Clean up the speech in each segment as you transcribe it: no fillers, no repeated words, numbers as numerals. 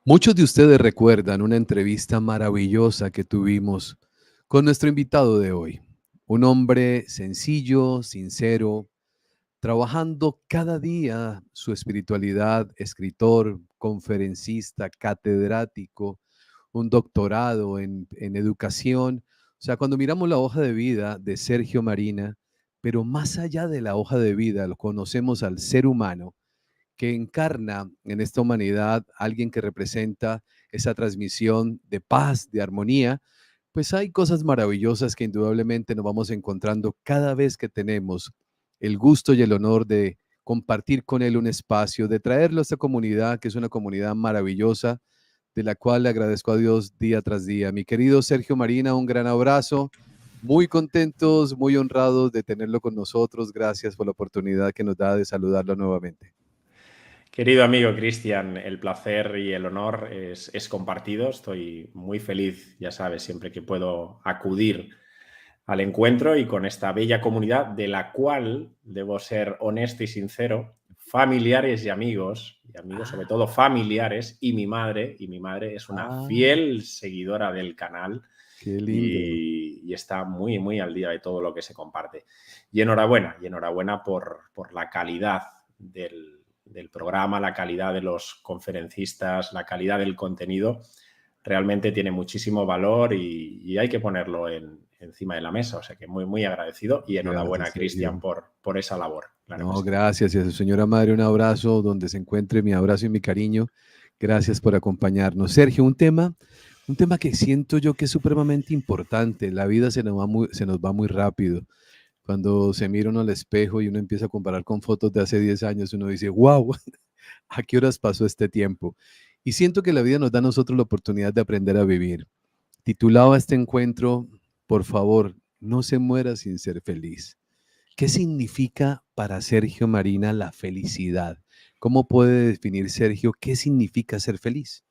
Muchos de ustedes recuerdan una entrevista maravillosa que tuvimos con nuestro invitado de hoy, un hombre sencillo, sincero, trabajando cada día su espiritualidad, escritor, conferencista, catedrático, un doctorado en educación. O sea, cuando miramos la hoja de vida de Sergio Marina, pero más allá de la hoja de vida, lo conocemos al ser humano que encarna en esta humanidad alguien que representa esa transmisión de paz, de armonía, pues hay cosas maravillosas que indudablemente nos vamos encontrando cada vez que tenemos el gusto y el honor de compartir con él un espacio, de traerlo a esta comunidad, que es una comunidad maravillosa, de la cual le agradezco a Dios día tras día. Mi querido Sergio Marina, un gran abrazo. Muy contentos, muy honrados de tenerlo con nosotros. Gracias por la oportunidad que nos da de saludarlo nuevamente. Querido amigo Cristian, el placer y el honor es compartido. Estoy muy feliz, ya sabes, siempre que puedo acudir al encuentro y con esta bella comunidad de la cual, debo ser honesto y sincero, familiares y amigos sobre todo familiares, y mi madre es una fiel seguidora del canal Qué lindo. y está muy, muy al día de todo lo que se comparte. Y enhorabuena por la calidad del programa, la calidad de los conferencistas, la calidad del contenido. Realmente tiene muchísimo valor y hay que ponerlo encima de la mesa. O sea que muy, muy agradecido y enhorabuena, Gracias, Cristian, Sergio. por esa labor. Claro que No, sí. gracias. Y a su señora madre un abrazo donde se encuentre, mi abrazo y mi cariño. Gracias por acompañarnos. Sergio, un tema que siento yo que es supremamente importante. La vida se nos va muy rápido. Cuando se mira uno al espejo y uno empieza a comparar con fotos de hace 10 años, uno dice, wow, ¿a qué horas pasó este tiempo? Y siento que la vida nos da a nosotros la oportunidad de aprender a vivir. Titulado a este encuentro, por favor, no se muera sin ser feliz. ¿Qué significa para Sergio Marina la felicidad? ¿Cómo puede definir Sergio qué significa ser feliz?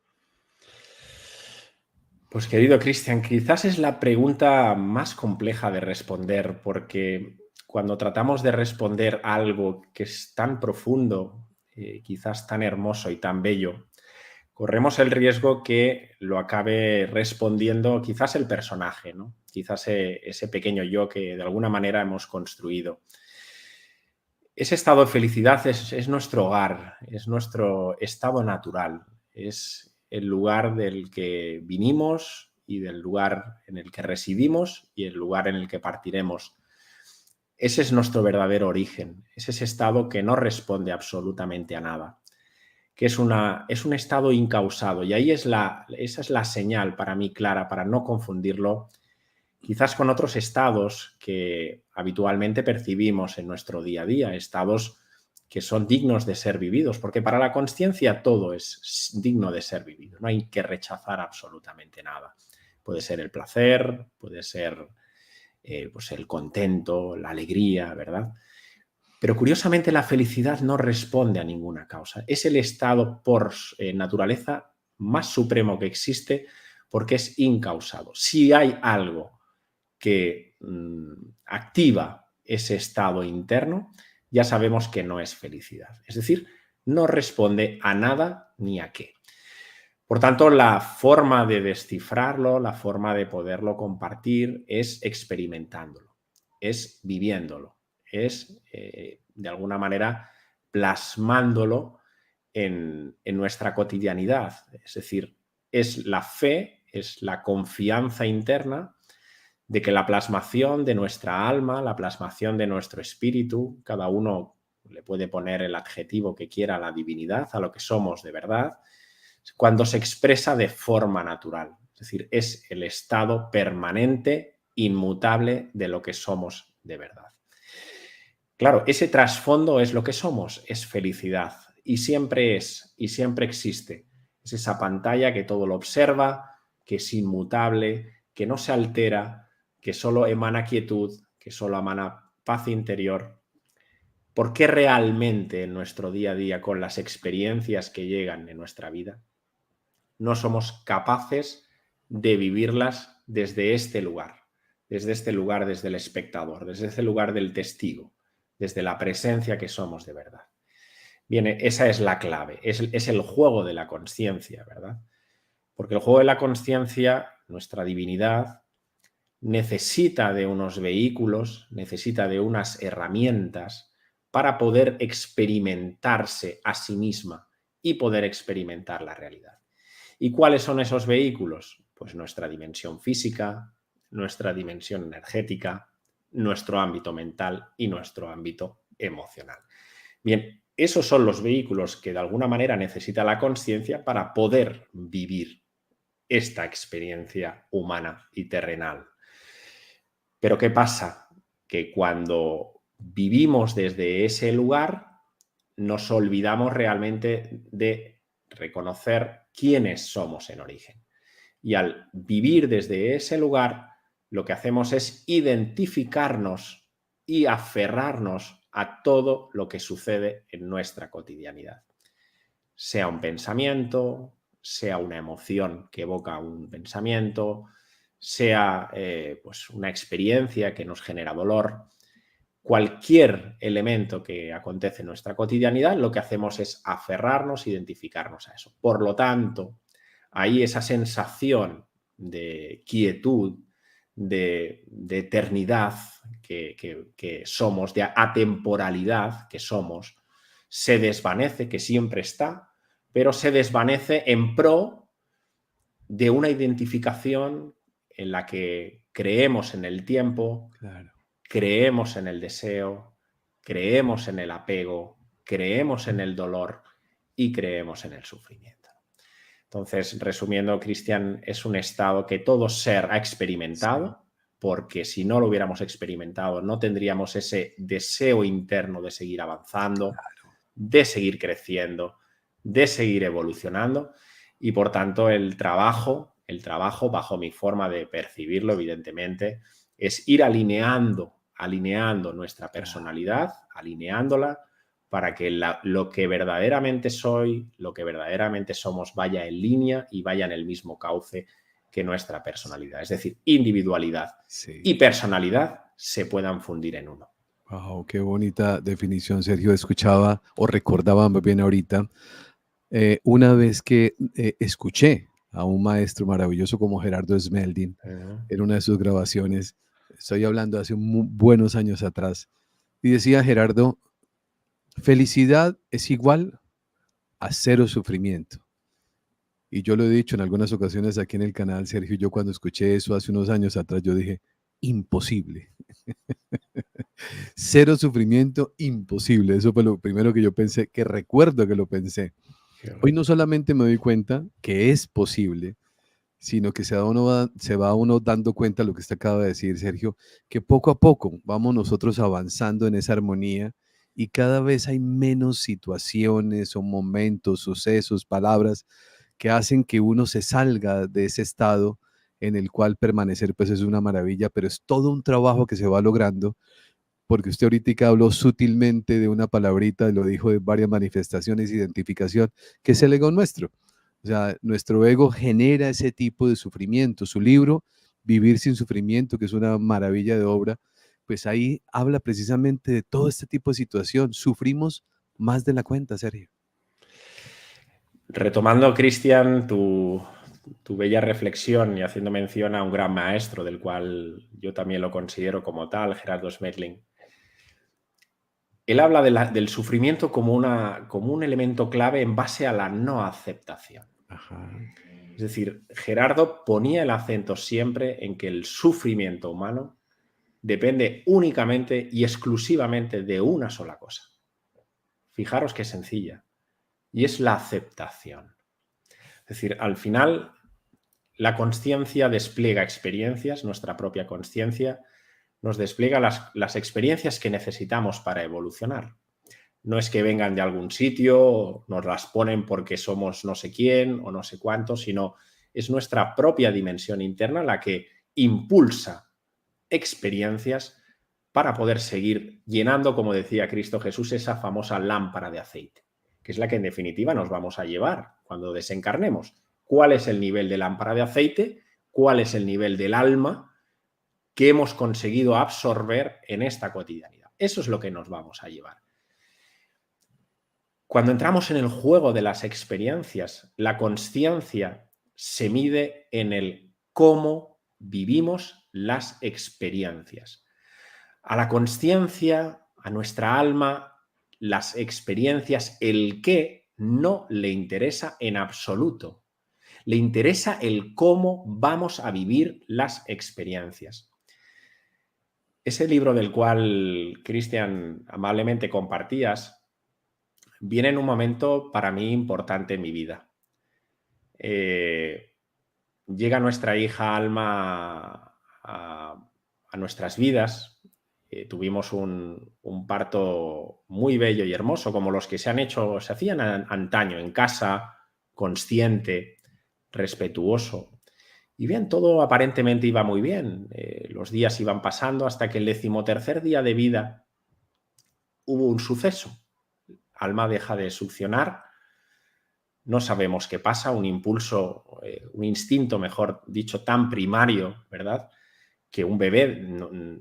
Pues querido Cristian, quizás es la pregunta más compleja de responder, porque cuando tratamos de responder algo que es tan profundo, quizás tan hermoso y tan bello, corremos el riesgo que lo acabe respondiendo quizás el personaje, ¿no? Quizás ese pequeño yo que de alguna manera hemos construido. Ese estado de felicidad es nuestro hogar, es nuestro estado natural, es el lugar del que vinimos y del lugar en el que residimos y el lugar en el que partiremos. Ese es nuestro verdadero origen, es ese estado que no responde absolutamente a nada, que es un estado incausado, y ahí esa es la señal para mí clara, para no confundirlo quizás con otros estados que habitualmente percibimos en nuestro día a día, estados que son dignos de ser vividos, porque para la consciencia todo es digno de ser vivido, no hay que rechazar absolutamente nada. Puede ser el placer, puede ser pues el contento, la alegría, ¿verdad? Pero curiosamente la felicidad no responde a ninguna causa. Es el estado por naturaleza más supremo que existe porque es incausado. Si hay algo que activa ese estado interno, ya sabemos que no es felicidad. Es decir, no responde a nada ni a qué. Por tanto, la forma de descifrarlo, la forma de poderlo compartir es experimentándolo, es viviéndolo, es de alguna manera plasmándolo en nuestra cotidianidad. Es decir, es la fe, es la confianza interna de que la plasmación de nuestra alma, la plasmación de nuestro espíritu, cada uno le puede poner el adjetivo que quiera a la divinidad, a lo que somos de verdad, cuando se expresa de forma natural. Es decir, es el estado permanente, inmutable de lo que somos de verdad. Claro, ese trasfondo es lo que somos, es felicidad. Y siempre existe. Es esa pantalla que todo lo observa, que es inmutable, que no se altera, que solo emana quietud, que solo emana paz interior. ¿Por qué realmente en nuestro día a día, con las experiencias que llegan en nuestra vida, no somos capaces de vivirlas desde este lugar, desde el espectador, desde este lugar del testigo, desde la presencia que somos de verdad? Bien, esa es la clave, es el juego de la consciencia, ¿verdad? Porque el juego de la consciencia, nuestra divinidad, necesita de unos vehículos, necesita de unas herramientas para poder experimentarse a sí misma y poder experimentar la realidad. ¿Y cuáles son esos vehículos? Pues nuestra dimensión física, nuestra dimensión energética, nuestro ámbito mental y nuestro ámbito emocional. Bien, esos son los vehículos que de alguna manera necesita la consciencia para poder vivir esta experiencia humana y terrenal. Pero ¿qué pasa? Que cuando vivimos desde ese lugar, nos olvidamos realmente de reconocer quiénes somos en origen. Y al vivir desde ese lugar, lo que hacemos es identificarnos y aferrarnos a todo lo que sucede en nuestra cotidianidad. Sea un pensamiento, sea una emoción que evoca un pensamiento, sea pues una experiencia que nos genera dolor. Cualquier elemento que acontece en nuestra cotidianidad, lo que hacemos es aferrarnos, identificarnos a eso. Por lo tanto, ahí esa sensación de quietud, de eternidad que somos, de atemporalidad que somos, se desvanece, que siempre está, pero se desvanece en pro de una identificación en la que creemos en el tiempo, Claro. creemos en el deseo, creemos en el apego, creemos en el dolor y creemos en el sufrimiento. Entonces, resumiendo, Cristian, es un estado que todo ser ha Sí, experimentado, porque si no lo hubiéramos experimentado, no tendríamos ese deseo interno de seguir avanzando, claro. de seguir creciendo, de seguir evolucionando y por tanto el trabajo bajo mi forma de percibirlo, evidentemente, es ir alineando nuestra Claro. personalidad, alineándola para que lo que verdaderamente soy, lo que verdaderamente somos vaya en línea y vaya en el mismo cauce que nuestra personalidad. Es decir, individualidad Sí. y personalidad se puedan fundir en uno. Wow, qué bonita definición, Sergio. Escuchaba o recordaba más bien ahorita una vez que escuché a un maestro maravilloso como Gerardo Smeldin en una de sus grabaciones. Estoy hablando hace buenos años atrás. Y decía Gerardo, felicidad es igual a cero sufrimiento. Y yo lo he dicho en algunas ocasiones aquí en el canal, Sergio, yo cuando escuché eso hace unos años atrás, yo dije, imposible. Cero sufrimiento, imposible. Eso fue lo primero que yo pensé, que recuerdo que lo pensé. Hoy no solamente me doy cuenta que es posible, sino que se va uno dando cuenta, lo que usted acaba de decir, Sergio, que poco a poco vamos nosotros avanzando en esa armonía y cada vez hay menos situaciones o momentos, sucesos, palabras que hacen que uno se salga de ese estado en el cual permanecer pues es una maravilla, pero es todo un trabajo que se va logrando, porque usted ahorita habló sutilmente de una palabrita, lo dijo de varias manifestaciones, identificación, que es el ego nuestro. O sea, nuestro ego genera ese tipo de sufrimiento. Su libro, Vivir sin sufrimiento, que es una maravilla de obra, pues ahí habla precisamente de todo este tipo de situación. Sufrimos más de la cuenta, Sergio. Retomando, Cristian, tu bella reflexión y haciendo mención a un gran maestro, del cual yo también lo considero como tal, Gerardo Smedling, él habla del sufrimiento como un elemento clave en base a la no aceptación. Ajá, Es decir, Gerardo ponía el acento siempre en que el sufrimiento humano depende únicamente y exclusivamente de una sola cosa. Fijaros qué sencilla, y es la aceptación. Es decir, al final la consciencia despliega experiencias, nuestra propia consciencia nos despliega las experiencias que necesitamos para evolucionar. No es que vengan de algún sitio, nos las ponen porque somos no sé quién o no sé cuánto, sino es nuestra propia dimensión interna la que impulsa experiencias para poder seguir llenando, como decía Cristo Jesús, esa famosa lámpara de aceite, que es la que en definitiva nos vamos a llevar cuando desencarnemos. ¿Cuál es el nivel de lámpara de aceite? ¿Cuál es el nivel del alma que hemos conseguido absorber en esta cotidianidad? Eso es lo que nos vamos a llevar. Cuando entramos en el juego de las experiencias, la consciencia se mide en el cómo vivimos las experiencias. A la consciencia, a nuestra alma, las experiencias, el qué no le interesa en absoluto. Le interesa el cómo vamos a vivir las experiencias. Ese libro del cual, Cristian, amablemente compartías, viene en un momento para mí importante en mi vida. Llega nuestra hija Alma a nuestras vidas. Tuvimos un parto muy bello y hermoso, como los que se hacían antaño, en casa, consciente, respetuoso. Y bien, todo aparentemente iba muy bien. Los días iban pasando hasta que el 13º día de vida hubo un suceso. Alma deja de succionar. No sabemos qué pasa, un impulso, un instinto, mejor dicho, tan primario, ¿verdad? Que un bebé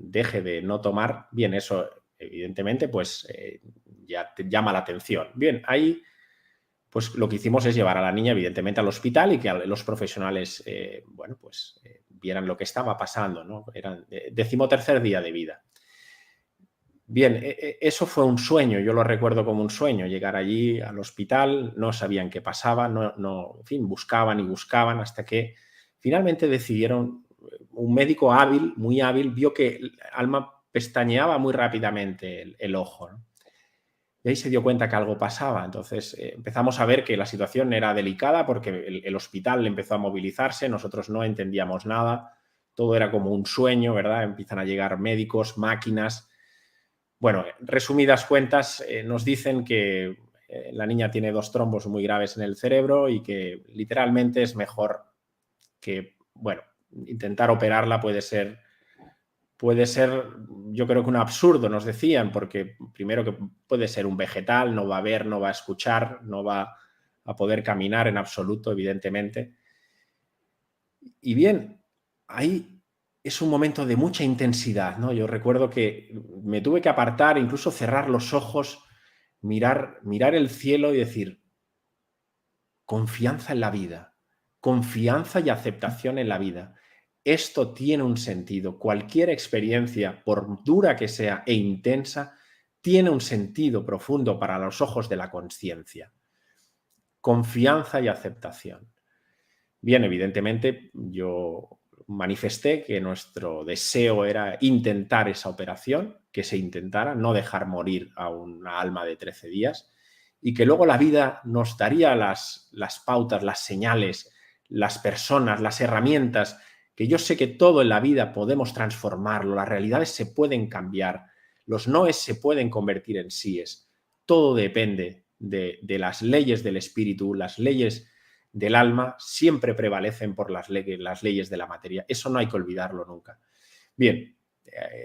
deje de no tomar, bien, eso evidentemente pues ya te llama la atención. Bien, ahí pues lo que hicimos es llevar a la niña evidentemente al hospital y que los profesionales, bueno, pues vieran lo que estaba pasando, ¿no? Era 13º día de vida. Bien, eso fue un sueño, yo lo recuerdo como un sueño, llegar allí al hospital, no sabían qué pasaba, en fin, buscaban y buscaban hasta que finalmente decidieron, un médico hábil, muy hábil, vio que Alma pestañeaba muy rápidamente el ojo, ¿no? Y ahí se dio cuenta que algo pasaba. Entonces empezamos a ver que la situación era delicada porque el hospital empezó a movilizarse, nosotros no entendíamos nada, todo era como un sueño, ¿verdad? Empiezan a llegar médicos, máquinas. Bueno, resumidas cuentas, nos dicen que la niña tiene 2 trombos muy graves en el cerebro y que literalmente es mejor que, bueno, intentar operarla puede ser, yo creo que un absurdo, nos decían, porque primero que puede ser un vegetal, no va a ver, no va a escuchar, no va a poder caminar en absoluto, evidentemente. Y bien, ahí es un momento de mucha intensidad, ¿no? Yo recuerdo que me tuve que apartar, incluso cerrar los ojos, mirar el cielo y decir, confianza en la vida, confianza y aceptación en la vida. Esto tiene un sentido. Cualquier experiencia, por dura que sea e intensa, tiene un sentido profundo para los ojos de la conciencia. Confianza y aceptación. Bien, evidentemente yo manifesté que nuestro deseo era intentar esa operación, que se intentara, no dejar morir a una alma de 13 días y que luego la vida nos daría las pautas, las señales, las personas, las herramientas, que yo sé que todo en la vida podemos transformarlo, las realidades se pueden cambiar, los noes se pueden convertir en síes, todo depende de las leyes del espíritu, las leyes del alma siempre prevalecen por las leyes de la materia. Eso no hay que olvidarlo nunca. Bien,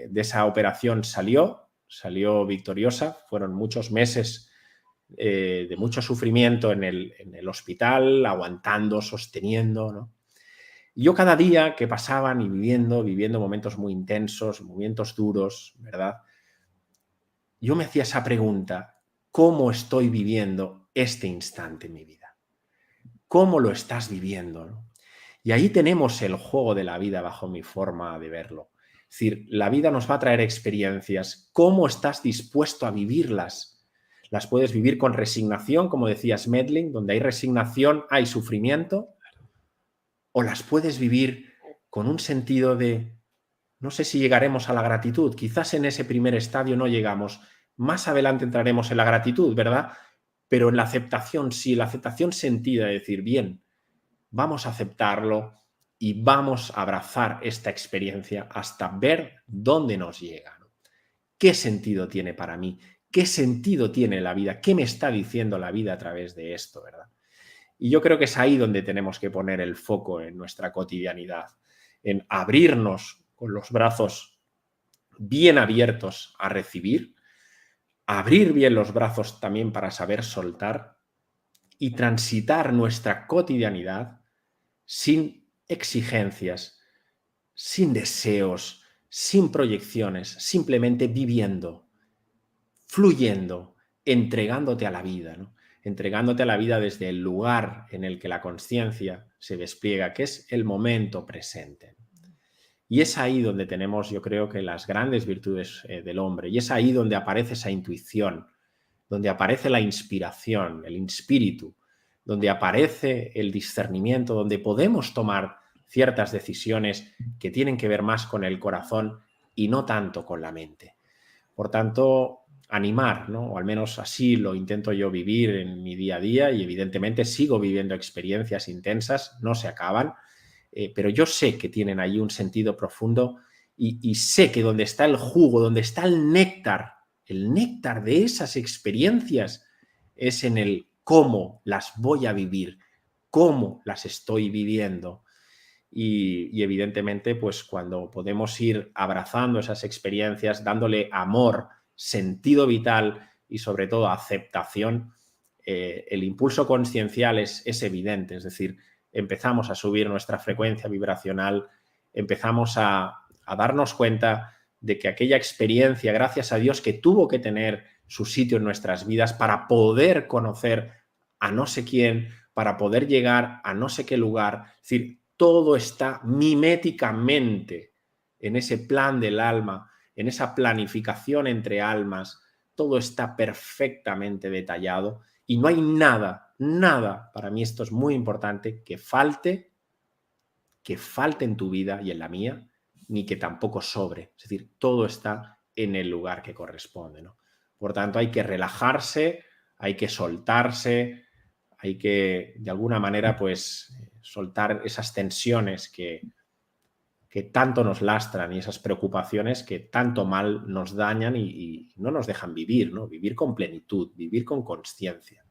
de esa operación salió victoriosa. Fueron muchos meses de mucho sufrimiento en el hospital, aguantando, sosteniendo, ¿no? Y yo cada día que pasaban y viviendo momentos muy intensos, momentos duros, ¿verdad? Yo me hacía esa pregunta, ¿cómo estoy viviendo este instante en mi vida? ¿Cómo lo estás viviendo? ¿No? Y ahí tenemos el juego de la vida bajo mi forma de verlo. Es decir, la vida nos va a traer experiencias. ¿Cómo estás dispuesto a vivirlas? Las puedes vivir con resignación, como decía Smedling, donde hay resignación, hay sufrimiento, o las puedes vivir con un sentido de, no sé si llegaremos a la gratitud, quizás en ese primer estadio no llegamos, más adelante entraremos en la gratitud, ¿verdad? Pero en la aceptación sí, la aceptación sentida, de decir, bien, vamos a aceptarlo y vamos a abrazar esta experiencia hasta ver dónde nos llega, ¿no? ¿Qué sentido tiene para mí? ¿Qué sentido tiene la vida? ¿Qué me está diciendo la vida a través de esto, verdad? Y yo creo que es ahí donde tenemos que poner el foco en nuestra cotidianidad, en abrirnos con los brazos bien abiertos a recibir, abrir bien los brazos también para saber soltar y transitar nuestra cotidianidad sin exigencias, sin deseos, sin proyecciones, simplemente viviendo, fluyendo, entregándote a la vida, ¿no? Entregándote a la vida desde el lugar en el que la consciencia se despliega, que es el momento presente. Y es ahí donde tenemos, yo creo, que las grandes virtudes del hombre, y es ahí donde aparece esa intuición, donde aparece la inspiración, el espíritu, donde aparece el discernimiento, donde podemos tomar ciertas decisiones que tienen que ver más con el corazón y no tanto con la mente. Por tanto, animar, ¿no? O al menos así lo intento yo vivir en mi día a día, y evidentemente sigo viviendo experiencias intensas, no se acaban, pero yo sé que tienen ahí un sentido profundo, y sé que donde está el jugo, donde está el néctar de esas experiencias es en el cómo las voy a vivir, cómo las estoy viviendo. Y evidentemente, pues cuando podemos ir abrazando esas experiencias, dándole amor, sentido vital y sobre todo aceptación, el impulso consciencial es evidente. Es decir, empezamos a subir nuestra frecuencia vibracional, empezamos a darnos cuenta de que aquella experiencia, gracias a Dios, que tuvo que tener su sitio en nuestras vidas para poder conocer a no sé quién, para poder llegar a no sé qué lugar. Es decir, todo está miméticamente en ese plan del alma, en esa planificación entre almas, todo está perfectamente detallado y no hay nada, para mí esto es muy importante, que falte en tu vida y en la mía, ni que tampoco sobre. Es decir, todo está en el lugar que corresponde, ¿no? Por tanto, hay que relajarse, hay que soltarse, hay que, de alguna manera, pues, soltar esas tensiones que tanto nos lastran y esas preocupaciones que tanto mal nos dañan y no nos dejan vivir, ¿no? Vivir con plenitud, vivir con consciencia.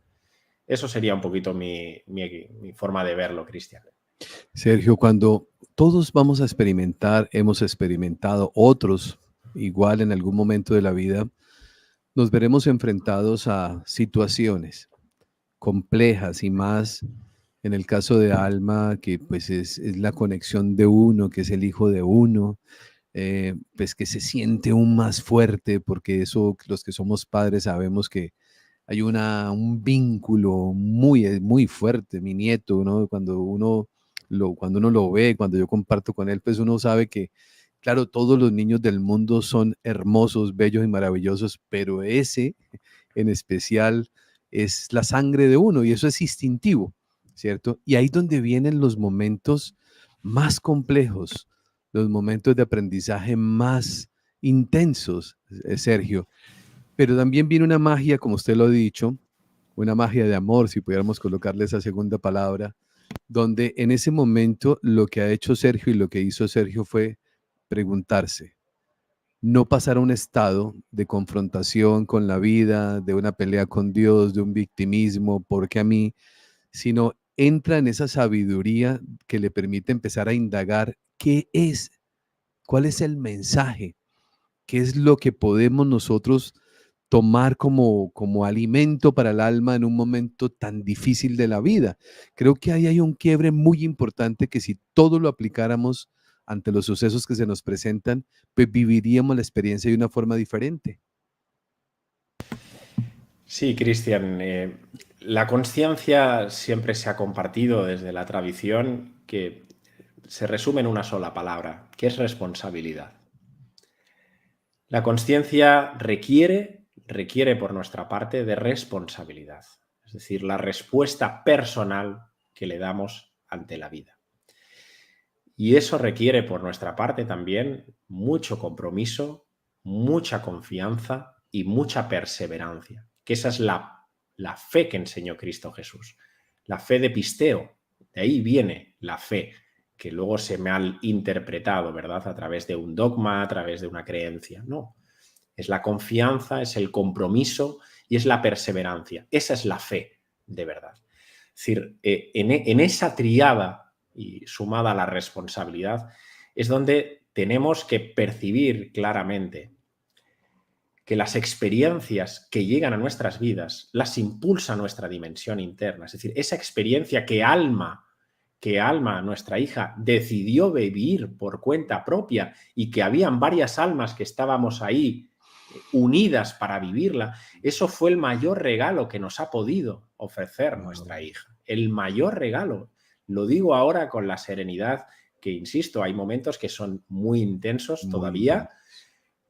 Eso sería un poquito mi forma de verlo, Cristian. Sergio, cuando todos vamos a experimentar, hemos experimentado, otros igual en algún momento de la vida, nos veremos enfrentados a situaciones complejas y más en el caso de Alma, que pues es la conexión de uno, que es el hijo de uno, pues que se siente aún más fuerte, porque eso los que somos padres sabemos que hay un vínculo muy fuerte. Mi nieto, ¿no? Cuando uno lo ve, cuando yo comparto con él, pues uno sabe que, claro, todos los niños del mundo son hermosos, bellos y maravillosos, pero ese en especial es la sangre de uno y eso es instintivo, ¿cierto? Y ahí es donde vienen los momentos más complejos, los momentos de aprendizaje más intensos, Sergio. Pero también viene una magia, como usted lo ha dicho, una magia de amor, si pudiéramos colocarle esa segunda palabra, donde en ese momento lo que ha hecho Sergio y lo que hizo Sergio fue preguntarse, no pasar a un estado de confrontación con la vida, de una pelea con Dios, de un victimismo, porque a mí, sino entra en esa sabiduría que le permite empezar a indagar qué es, cuál es el mensaje, qué es lo que podemos nosotros tomar como alimento para el alma en un momento tan difícil de la vida. Creo que ahí hay un quiebre muy importante que si todo lo aplicáramos ante los sucesos que se nos presentan, pues viviríamos la experiencia de una forma diferente. Sí, Cristian, la consciencia siempre se ha compartido desde la tradición, que se resume en una sola palabra, que es responsabilidad. La consciencia requiere por nuestra parte de responsabilidad, es decir, la respuesta personal que le damos ante la vida. Y eso requiere por nuestra parte también mucho compromiso, mucha confianza y mucha perseverancia, que esa es la fe que enseñó Cristo Jesús, la fe de Pisteo. De ahí viene la fe, que luego se me ha interpretado, ¿verdad?, a través de un dogma, a través de una creencia. No, es la confianza, es el compromiso y es la perseverancia. Esa es la fe de verdad. Es decir, en esa triada y sumada a la responsabilidad es donde tenemos que percibir claramente que las experiencias que llegan a nuestras vidas las impulsa nuestra dimensión interna. Es decir, esa experiencia que Alma, nuestra hija, decidió vivir por cuenta propia y que habían varias almas que estábamos ahí unidas para vivirla. Eso fue el mayor regalo que nos ha podido ofrecer Wow. nuestra hija. El mayor regalo. Lo digo ahora con la serenidad que, insisto, hay momentos que son muy intensos Muy todavía, intenso.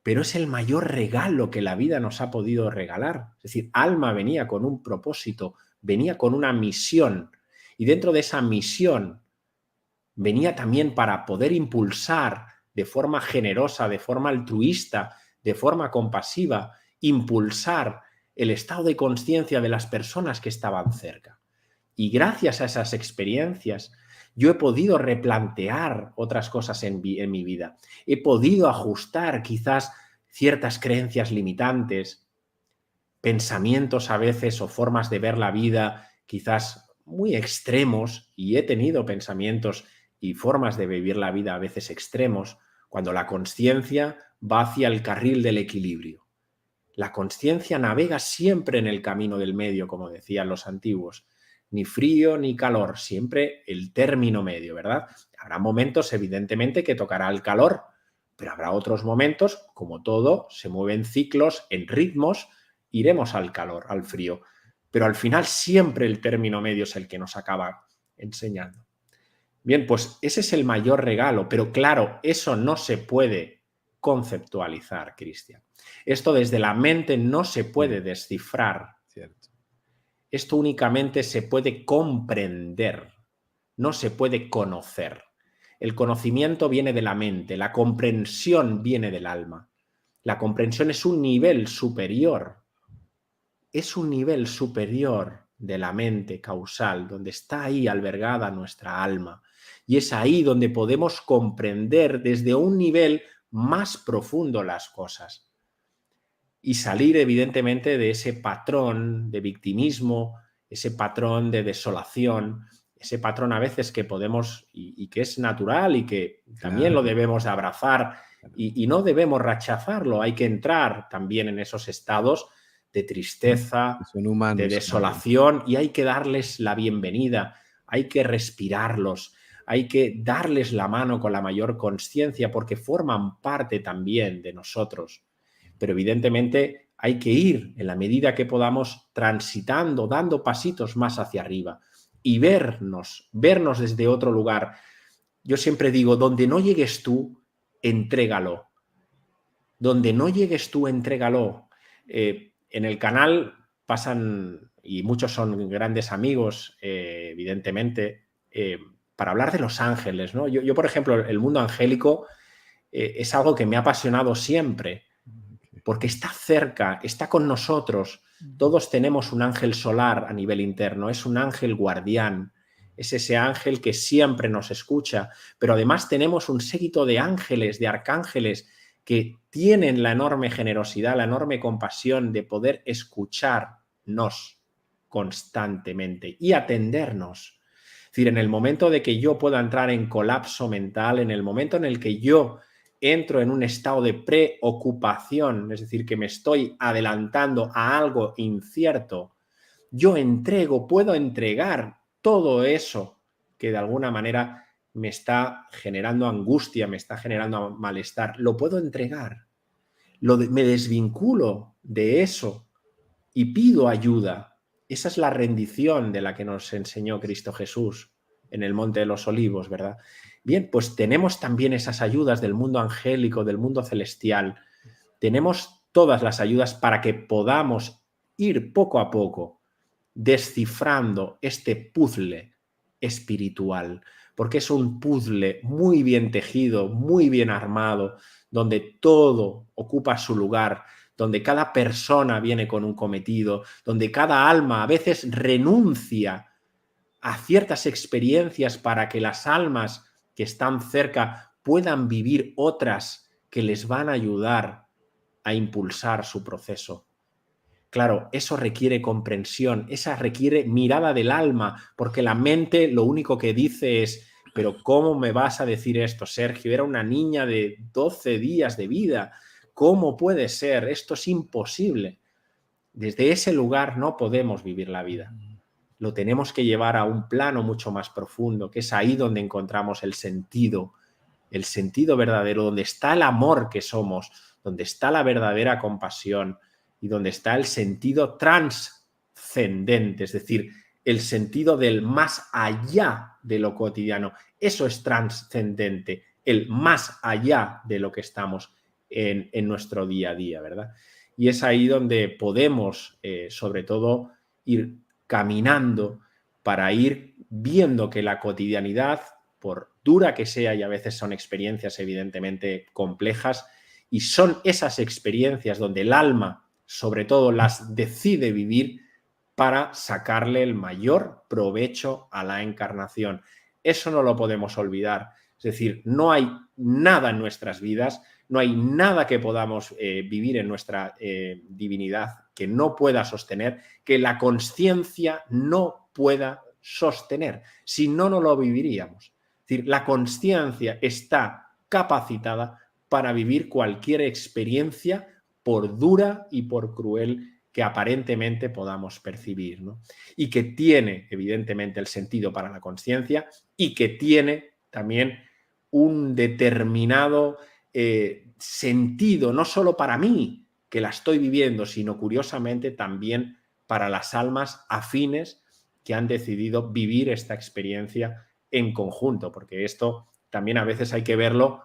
pero es el mayor regalo que la vida nos ha podido regalar. Es decir, Alma venía con un propósito, venía con una misión, y dentro de esa misión venía también para poder impulsar de forma generosa, de forma altruista, de forma compasiva, impulsar el estado de conciencia de las personas que estaban cerca. Y gracias a esas experiencias, yo he podido replantear otras cosas en mi vida. He podido ajustar quizás ciertas creencias limitantes, pensamientos a veces o formas de ver la vida quizás muy extremos, y he tenido pensamientos y formas de vivir la vida a veces extremos, cuando la consciencia va hacia el carril del equilibrio. La consciencia navega siempre en el camino del medio, como decían los antiguos. Ni frío ni calor, siempre el término medio, ¿verdad? Habrá momentos, evidentemente, que tocará el calor, pero habrá otros momentos, como todo, se mueven ciclos, en ritmos, iremos al calor, al frío. Pero al final siempre el término medio es el que nos acaba enseñando. Bien, pues ese es el mayor regalo, pero claro, eso no se puede conceptualizar, Cristian. Esto desde la mente no se puede descifrar. Cierto. Esto únicamente se puede comprender, no se puede conocer. El conocimiento viene de la mente, la comprensión viene del alma. La comprensión es un nivel superior, de la mente causal, donde está ahí albergada nuestra alma. Y es ahí donde podemos comprender desde un nivel más profundo las cosas y salir evidentemente de ese patrón de victimismo, ese patrón de desolación, ese patrón a veces que podemos y que es natural y que también Claro, lo debemos abrazar y no debemos rechazarlo. Hay que entrar también en esos estados de tristeza, son de humanos también. desolación, y hay que darles la bienvenida, hay que respirarlos, hay que darles la mano con la mayor conciencia porque forman parte también de nosotros. Pero evidentemente hay que ir en la medida que podamos transitando, dando pasitos más hacia arriba y vernos desde otro lugar. Yo siempre digo, donde no llegues tú, entrégalo. Donde no llegues tú, entrégalo. En el canal pasan, y muchos son grandes amigos, evidentemente, para hablar de los ángeles, ¿no? Yo, por ejemplo, el mundo angélico es algo que me ha apasionado siempre, porque está cerca, está con nosotros. Todos tenemos un ángel solar a nivel interno, es un ángel guardián, es ese ángel que siempre nos escucha, pero además tenemos un séquito de ángeles, de arcángeles, que tienen la enorme generosidad, la enorme compasión de poder escucharnos constantemente y atendernos. Es decir, en el momento de que yo pueda entrar en colapso mental, en el momento en el que yo entro en un estado de preocupación, es decir, que me estoy adelantando a algo incierto, yo puedo entregar todo eso que de alguna manera me está generando angustia, me está generando malestar, lo puedo entregar. Me desvinculo de eso y pido ayuda. Esa es la rendición de la que nos enseñó Cristo Jesús en el Monte de los Olivos, ¿verdad? Bien, pues tenemos también esas ayudas del mundo angélico, del mundo celestial. Tenemos todas las ayudas para que podamos ir poco a poco descifrando este puzzle espiritual, porque es un puzzle muy bien tejido, muy bien armado, donde todo ocupa su lugar, donde cada persona viene con un cometido, donde cada alma a veces renuncia a ciertas experiencias para que las almas que están cerca puedan vivir otras que les van a ayudar a impulsar su proceso. Claro, eso requiere comprensión, esa requiere mirada del alma, porque la mente lo único que dice es, pero ¿cómo me vas a decir esto, Sergio? Era una niña de 12 días de vida. ¿Cómo puede ser? Esto es imposible. Desde ese lugar no podemos vivir la vida. Lo tenemos que llevar a un plano mucho más profundo, que es ahí donde encontramos el sentido verdadero, donde está el amor que somos, donde está la verdadera compasión y donde está el sentido trascendente, es decir, el sentido del más allá de lo cotidiano. Eso es trascendente, el más allá de lo que estamos en nuestro día a día, ¿verdad? Y es ahí donde podemos, sobre todo, ir caminando para ir viendo que la cotidianidad, por dura que sea, y a veces son experiencias evidentemente complejas, y son esas experiencias donde el alma, sobre todo, las decide vivir para sacarle el mayor provecho a la encarnación. Eso no lo podemos olvidar. Es decir, no hay nada en nuestras vidas, no hay nada que podamos vivir en nuestra divinidad que no pueda sostener, que la consciencia no pueda sostener. Si no, no lo viviríamos. Es decir, la consciencia está capacitada para vivir cualquier experiencia, por dura y por cruel que aparentemente podamos percibir, ¿no? Y que tiene, evidentemente, el sentido para la consciencia y que tiene también un determinado sentido, no solo para mí, que la estoy viviendo, sino curiosamente también para las almas afines que han decidido vivir esta experiencia en conjunto, porque esto también a veces hay que verlo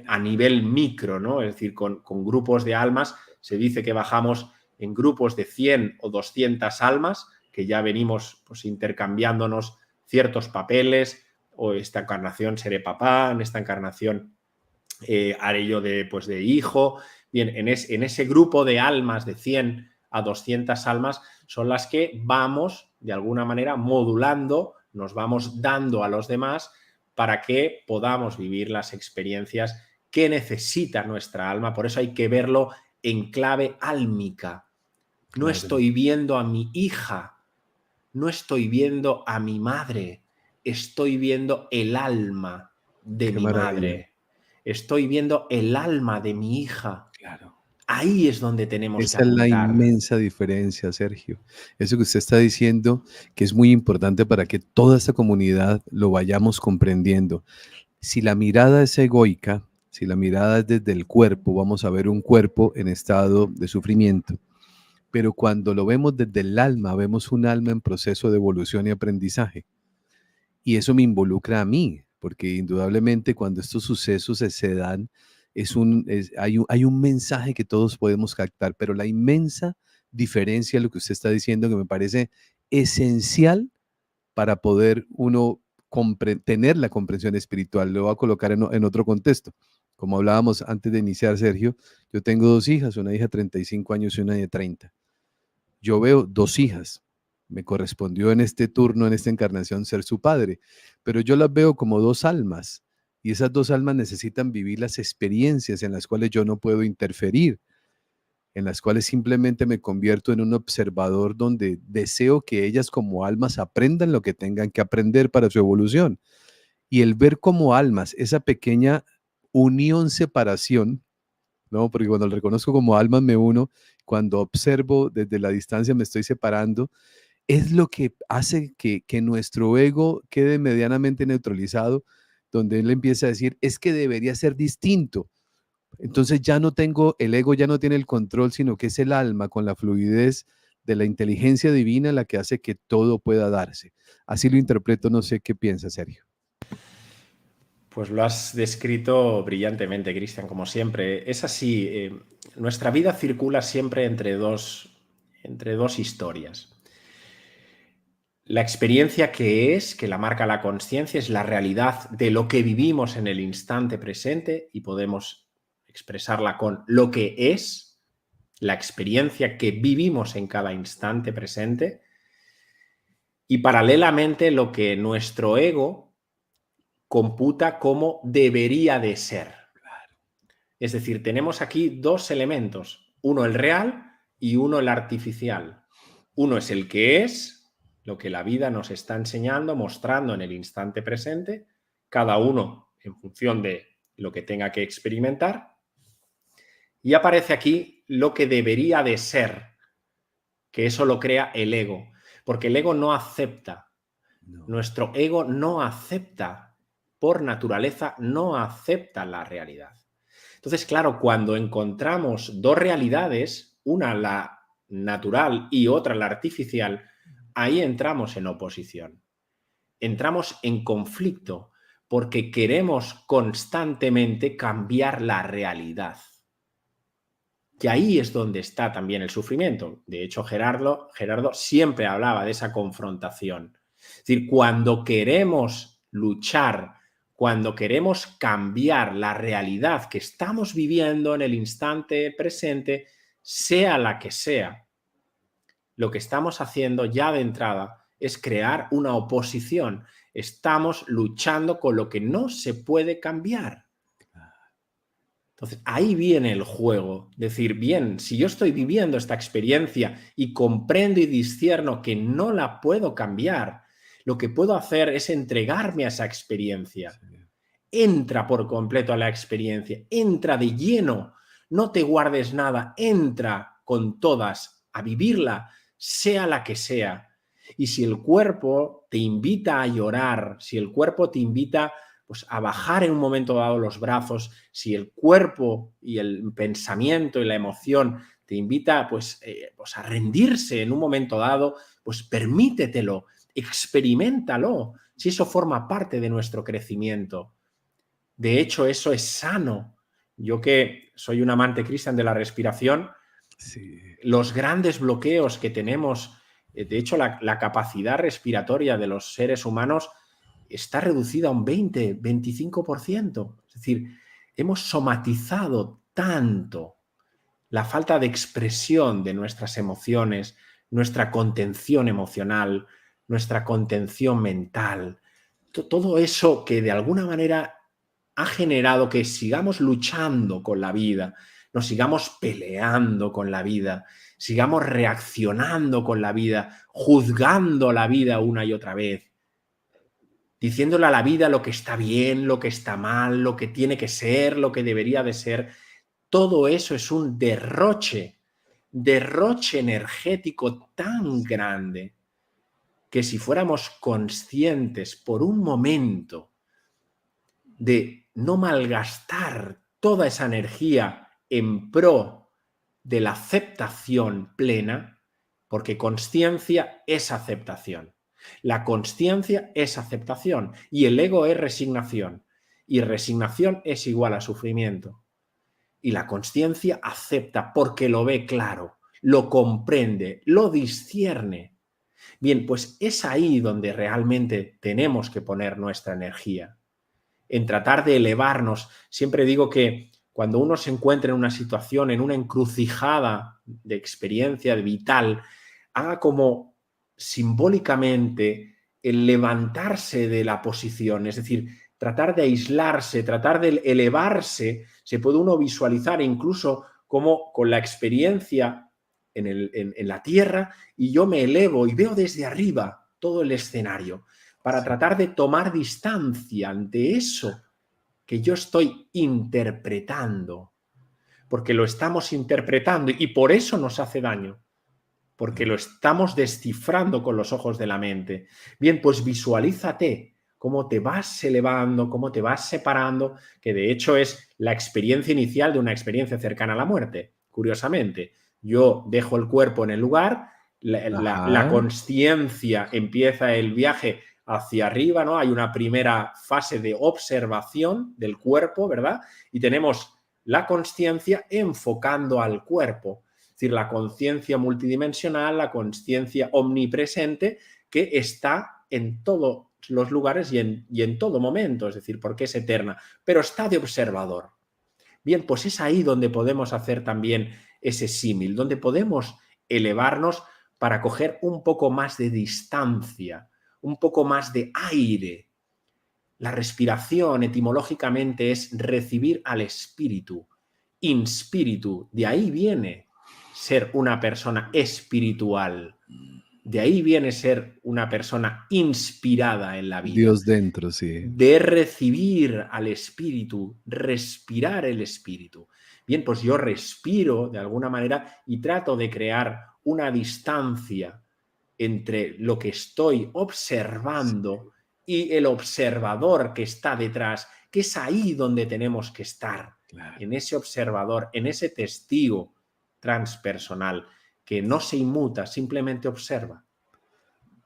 a nivel micro, ¿no? Es decir, con grupos de almas, se dice que bajamos en grupos de 100 o 200 almas, que ya venimos pues intercambiándonos ciertos papeles, o esta encarnación seré papá, en esta encarnación haré yo pues de hijo. Bien, en ese grupo de almas de 100 a 200 almas son las que vamos de alguna manera modulando, nos vamos dando a los demás para que podamos vivir las experiencias que necesita nuestra alma. Por eso hay que verlo en clave álmica. No Claro. estoy viendo a mi hija, no estoy viendo a mi madre, estoy viendo el alma de Qué mi maravilla. madre, estoy viendo el alma de mi hija. Claro. Ahí es donde tenemos que Esa es la apuntar. inmensa diferencia, Sergio. Eso que usted está diciendo, que es muy importante para que toda esta comunidad lo vayamos comprendiendo. Si la mirada es egoica, si la mirada es desde el cuerpo, vamos a ver un cuerpo en estado de sufrimiento. Pero cuando lo vemos desde el alma, vemos un alma en proceso de evolución y aprendizaje. Y eso me involucra a mí, porque indudablemente cuando estos sucesos se dan, hay un mensaje que todos podemos captar, pero la inmensa diferencia, lo que usted está diciendo, que me parece esencial para poder uno tener la comprensión espiritual. Lo voy a colocar en otro contexto. Como hablábamos antes de iniciar, Sergio, yo tengo dos hijas, una hija de 35 años y una de 30. Yo veo dos hijas. Me correspondió en este turno, en esta encarnación, ser su padre, pero yo las veo como dos almas y esas dos almas necesitan vivir las experiencias en las cuales yo no puedo interferir, en las cuales simplemente me convierto en un observador donde deseo que ellas como almas aprendan lo que tengan que aprender para su evolución. Y el ver como almas esa pequeña unión, separación, ¿no? Porque cuando lo reconozco como almas me uno, cuando observo desde la distancia me estoy separando, es lo que hace que nuestro ego quede medianamente neutralizado, donde él empieza a decir, es que debería ser distinto. Entonces ya no tengo, el ego ya no tiene el control, sino que es el alma con la fluidez de la inteligencia divina la que hace que todo pueda darse. Así lo interpreto, no sé qué piensa Sergio. Pues lo has descrito brillantemente, Cristian, como siempre. Es así, nuestra vida circula siempre entre dos historias. La experiencia que la marca la conciencia, es la realidad de lo que vivimos en el instante presente y podemos expresarla con lo que es, la experiencia que vivimos en cada instante presente, y paralelamente lo que nuestro ego computa como debería de ser. Es decir, tenemos aquí dos elementos, uno el real y uno el artificial. Uno es el que es, lo que la vida nos está enseñando, mostrando en el instante presente, cada uno en función de lo que tenga que experimentar. Y aparece aquí lo que debería de ser, que eso lo crea el ego, porque el ego no acepta, No. nuestro ego no acepta, por naturaleza no acepta la realidad. Entonces, claro, cuando encontramos dos realidades, una la natural y otra la artificial, ahí entramos en oposición, entramos en conflicto, porque queremos constantemente cambiar la realidad. Que ahí es donde está también el sufrimiento. De hecho, Gerardo siempre hablaba de esa confrontación. Es decir, cuando queremos luchar, cuando queremos cambiar la realidad que estamos viviendo en el instante presente, sea la que sea, lo que estamos haciendo ya de entrada es crear una oposición. Estamos luchando con lo que no se puede cambiar. Entonces, ahí viene el juego. Decir, bien, si yo estoy viviendo esta experiencia y comprendo y discierno que no la puedo cambiar, lo que puedo hacer es entregarme a esa experiencia. Sí. Entra por completo a la experiencia, entra de lleno, no te guardes nada, entra con todas a vivirla, sea la que sea. Y si el cuerpo te invita a llorar, si el cuerpo te invita pues, a bajar en un momento dado los brazos, si el cuerpo y el pensamiento y la emoción te invita pues a rendirse en un momento dado, pues permítetelo, experiméntalo, si eso forma parte de nuestro crecimiento. De hecho, eso es sano. Yo que soy un amante cristian de la respiración, Sí. los grandes bloqueos que tenemos, de hecho, la capacidad respiratoria de los seres humanos está reducida a un 20-25%. Es decir, hemos somatizado tanto la falta de expresión de nuestras emociones, nuestra contención emocional, nuestra contención mental, todo eso que de alguna manera ha generado que sigamos luchando con la vida, nos sigamos peleando con la vida, sigamos reaccionando con la vida, juzgando la vida una y otra vez, diciéndole a la vida lo que está bien, lo que está mal, lo que tiene que ser, lo que debería de ser. Todo eso es un derroche energético tan grande que si fuéramos conscientes por un momento de no malgastar toda esa energía en pro de la aceptación plena, porque consciencia es aceptación. La consciencia es aceptación y el ego es resignación. Y resignación es igual a sufrimiento. Y la consciencia acepta porque lo ve claro, lo comprende, lo discierne. Bien, pues es ahí donde realmente tenemos que poner nuestra energía, en tratar de elevarnos. Siempre digo que cuando uno se encuentra en una situación, en una encrucijada de experiencia vital, haga como simbólicamente el levantarse de la posición, es decir, tratar de aislarse, tratar de elevarse. Se puede uno visualizar incluso como con la experiencia en la tierra, y yo me elevo y veo desde arriba todo el escenario para Sí. tratar de tomar distancia ante eso que yo estoy interpretando, porque lo estamos interpretando y por eso nos hace daño, porque lo estamos descifrando con los ojos de la mente. Bien, pues visualízate cómo te vas elevando, cómo te vas separando, que de hecho es la experiencia inicial de una experiencia cercana a la muerte. Curiosamente, yo dejo el cuerpo en el lugar, la Ajá. consciencia empieza el viaje hacia arriba, ¿no? Hay una primera fase de observación del cuerpo, ¿verdad? Y tenemos la consciencia enfocando al cuerpo. Es decir, la conciencia multidimensional, la conciencia omnipresente que está en todos los lugares y en todo momento, es decir, porque es eterna, pero está de observador. Bien, pues es ahí donde podemos hacer también ese símil, donde podemos elevarnos para coger un poco más de distancia, un poco más de aire. La respiración etimológicamente es recibir al espíritu, inspíritu, de ahí viene ser una persona espiritual, de ahí viene ser una persona inspirada en la vida, Dios dentro, sí. de recibir al espíritu, respirar el espíritu. Bien, pues yo respiro de alguna manera y trato de crear una distancia entre lo que estoy Sí. observando y el observador que está detrás, que es ahí donde tenemos que estar. claro. en ese observador, en ese testigo transpersonal que no se inmuta, simplemente observa.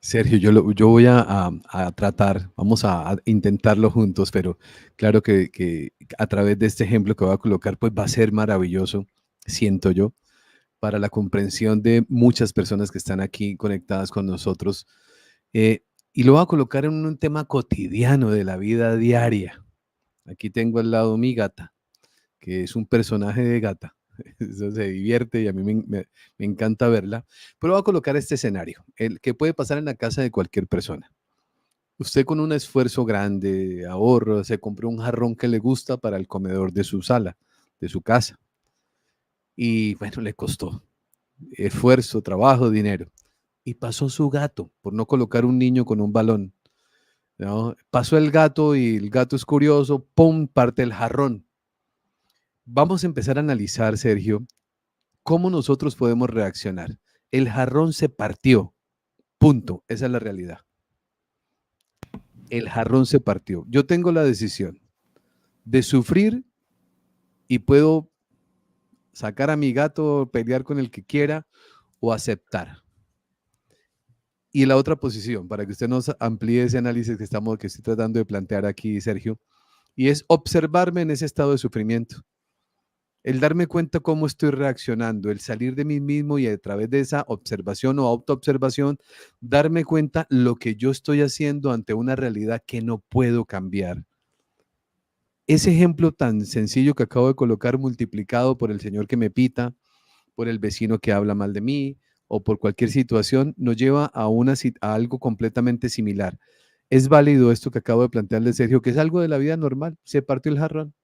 Sergio, yo voy a tratar, vamos a intentarlo juntos, pero claro que a través de este ejemplo que voy a colocar, pues va a ser maravilloso, siento yo, para la comprensión de muchas personas que están aquí conectadas con nosotros. Eh, y lo voy a colocar en un tema cotidiano de la vida diaria. Aquí tengo al lado mi gata, que es un personaje de gata. Eso se divierte y a mí me encanta verla. Pero voy a colocar este escenario, el que puede pasar en la casa de cualquier persona. Usted con un esfuerzo grande, ahorro, se compró un jarrón que le gusta para el comedor de su sala, de su casa. Y bueno, le costó esfuerzo, trabajo, dinero. Y pasó su gato por no colocar un niño con un balón, ¿no? Pasó el gato y el gato es curioso, ¡pum!, parte el jarrón. Vamos a empezar a analizar, Sergio, cómo nosotros podemos reaccionar. El jarrón se partió, punto. Esa es la realidad. El jarrón se partió. Yo tengo la decisión de sufrir y puedo sacar a mi gato, pelear con el que quiera o aceptar. Y la otra posición, para que usted nos amplíe ese análisis que estoy tratando de plantear aquí, Sergio, y es observarme en ese estado de sufrimiento. El darme cuenta cómo estoy reaccionando, el salir de mí mismo y a través de esa observación o autoobservación, darme cuenta lo que yo estoy haciendo ante una realidad que no puedo cambiar. Ese ejemplo tan sencillo que acabo de colocar, multiplicado por el señor que me pita, por el vecino que habla mal de mí o por cualquier situación, nos lleva a algo completamente similar. Es válido esto que acabo de plantearle, Sergio, que es algo de la vida normal. Se partió el jarrón.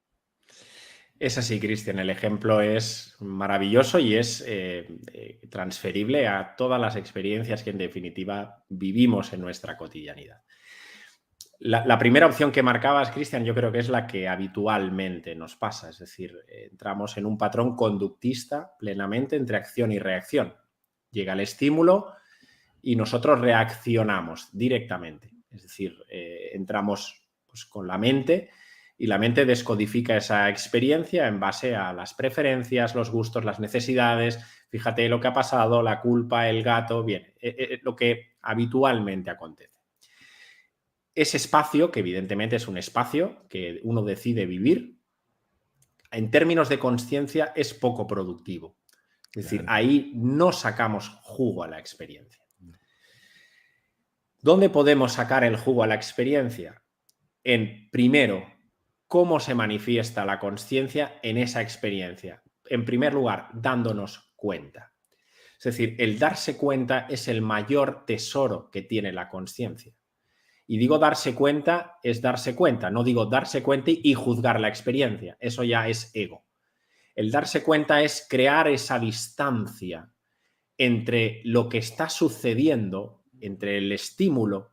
Es así, Cristian, el ejemplo es maravilloso y es transferible a todas las experiencias que en definitiva vivimos en nuestra cotidianidad. La primera opción que marcabas, Cristian, yo creo que es la que habitualmente nos pasa, es decir, entramos en un patrón conductista plenamente entre acción y reacción. Llega el estímulo y nosotros reaccionamos directamente, es decir, entramos pues, con la mente y la mente descodifica esa experiencia en base a las preferencias, los gustos, las necesidades. Fíjate lo que ha pasado, la culpa, el gato, bien, lo que habitualmente acontece. Ese espacio, que evidentemente es un espacio que uno decide vivir, en términos de consciencia es poco productivo. Es decir, Claro. ahí no sacamos jugo a la experiencia. ¿Dónde podemos sacar el jugo a la experiencia? En, primero, cómo se manifiesta la consciencia en esa experiencia. En primer lugar, dándonos cuenta. Es decir, el darse cuenta es el mayor tesoro que tiene la consciencia. Y digo darse cuenta, es darse cuenta, no digo darse cuenta y juzgar la experiencia, eso ya es ego. El darse cuenta es crear esa distancia entre lo que está sucediendo, entre el estímulo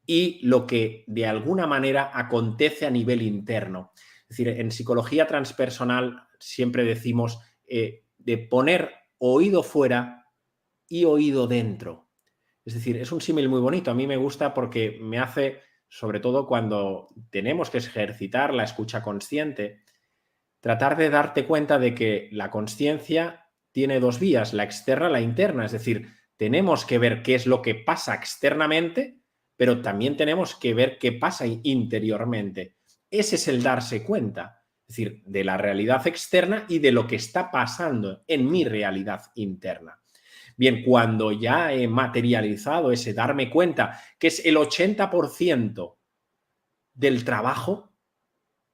y lo que de alguna manera acontece a nivel interno. Es decir, en psicología transpersonal siempre decimos de poner oído fuera y oído dentro. Es decir, es un símil muy bonito. A mí me gusta porque me hace, sobre todo cuando tenemos que ejercitar la escucha consciente, tratar de darte cuenta de que la consciencia tiene dos vías, la externa y la interna. Es decir, tenemos que ver qué es lo que pasa externamente, pero también tenemos que ver qué pasa interiormente. Ese es el darse cuenta, es decir, de la realidad externa y de lo que está pasando en mi realidad interna. Bien, cuando ya he materializado ese darme cuenta, que es el 80% del trabajo,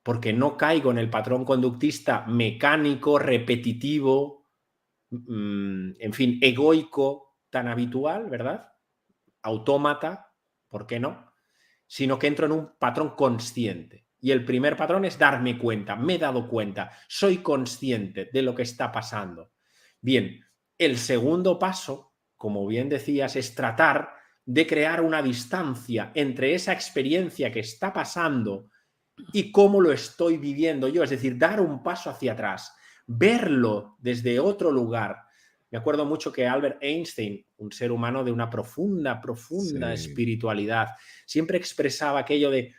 porque no caigo en el patrón conductista mecánico, repetitivo, en fin, egoico tan habitual, ¿verdad? Autómata, ¿por qué no? Sino que entro en un patrón consciente. Y el primer patrón es darme cuenta, me he dado cuenta, soy consciente de lo que está pasando. Bien, el segundo paso, como bien decías, es tratar de crear una distancia entre esa experiencia que está pasando y cómo lo estoy viviendo yo, es decir, dar un paso hacia atrás, verlo desde otro lugar. Me acuerdo mucho que Albert Einstein, un ser humano de una profunda Sí, espiritualidad, siempre expresaba aquello de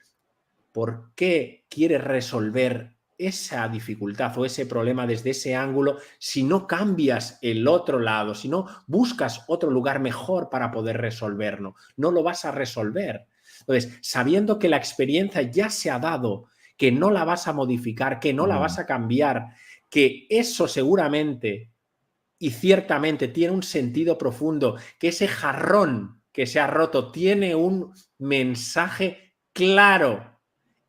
¿por qué quieres resolver esa dificultad o ese problema desde ese ángulo si no cambias el otro lado, si no buscas otro lugar mejor para poder resolverlo? No lo vas a resolver. Entonces, sabiendo que la experiencia ya se ha dado, que no la vas a modificar, que no la Mm, vas a cambiar, que eso seguramente y ciertamente tiene un sentido profundo, que ese jarrón que se ha roto tiene un mensaje claro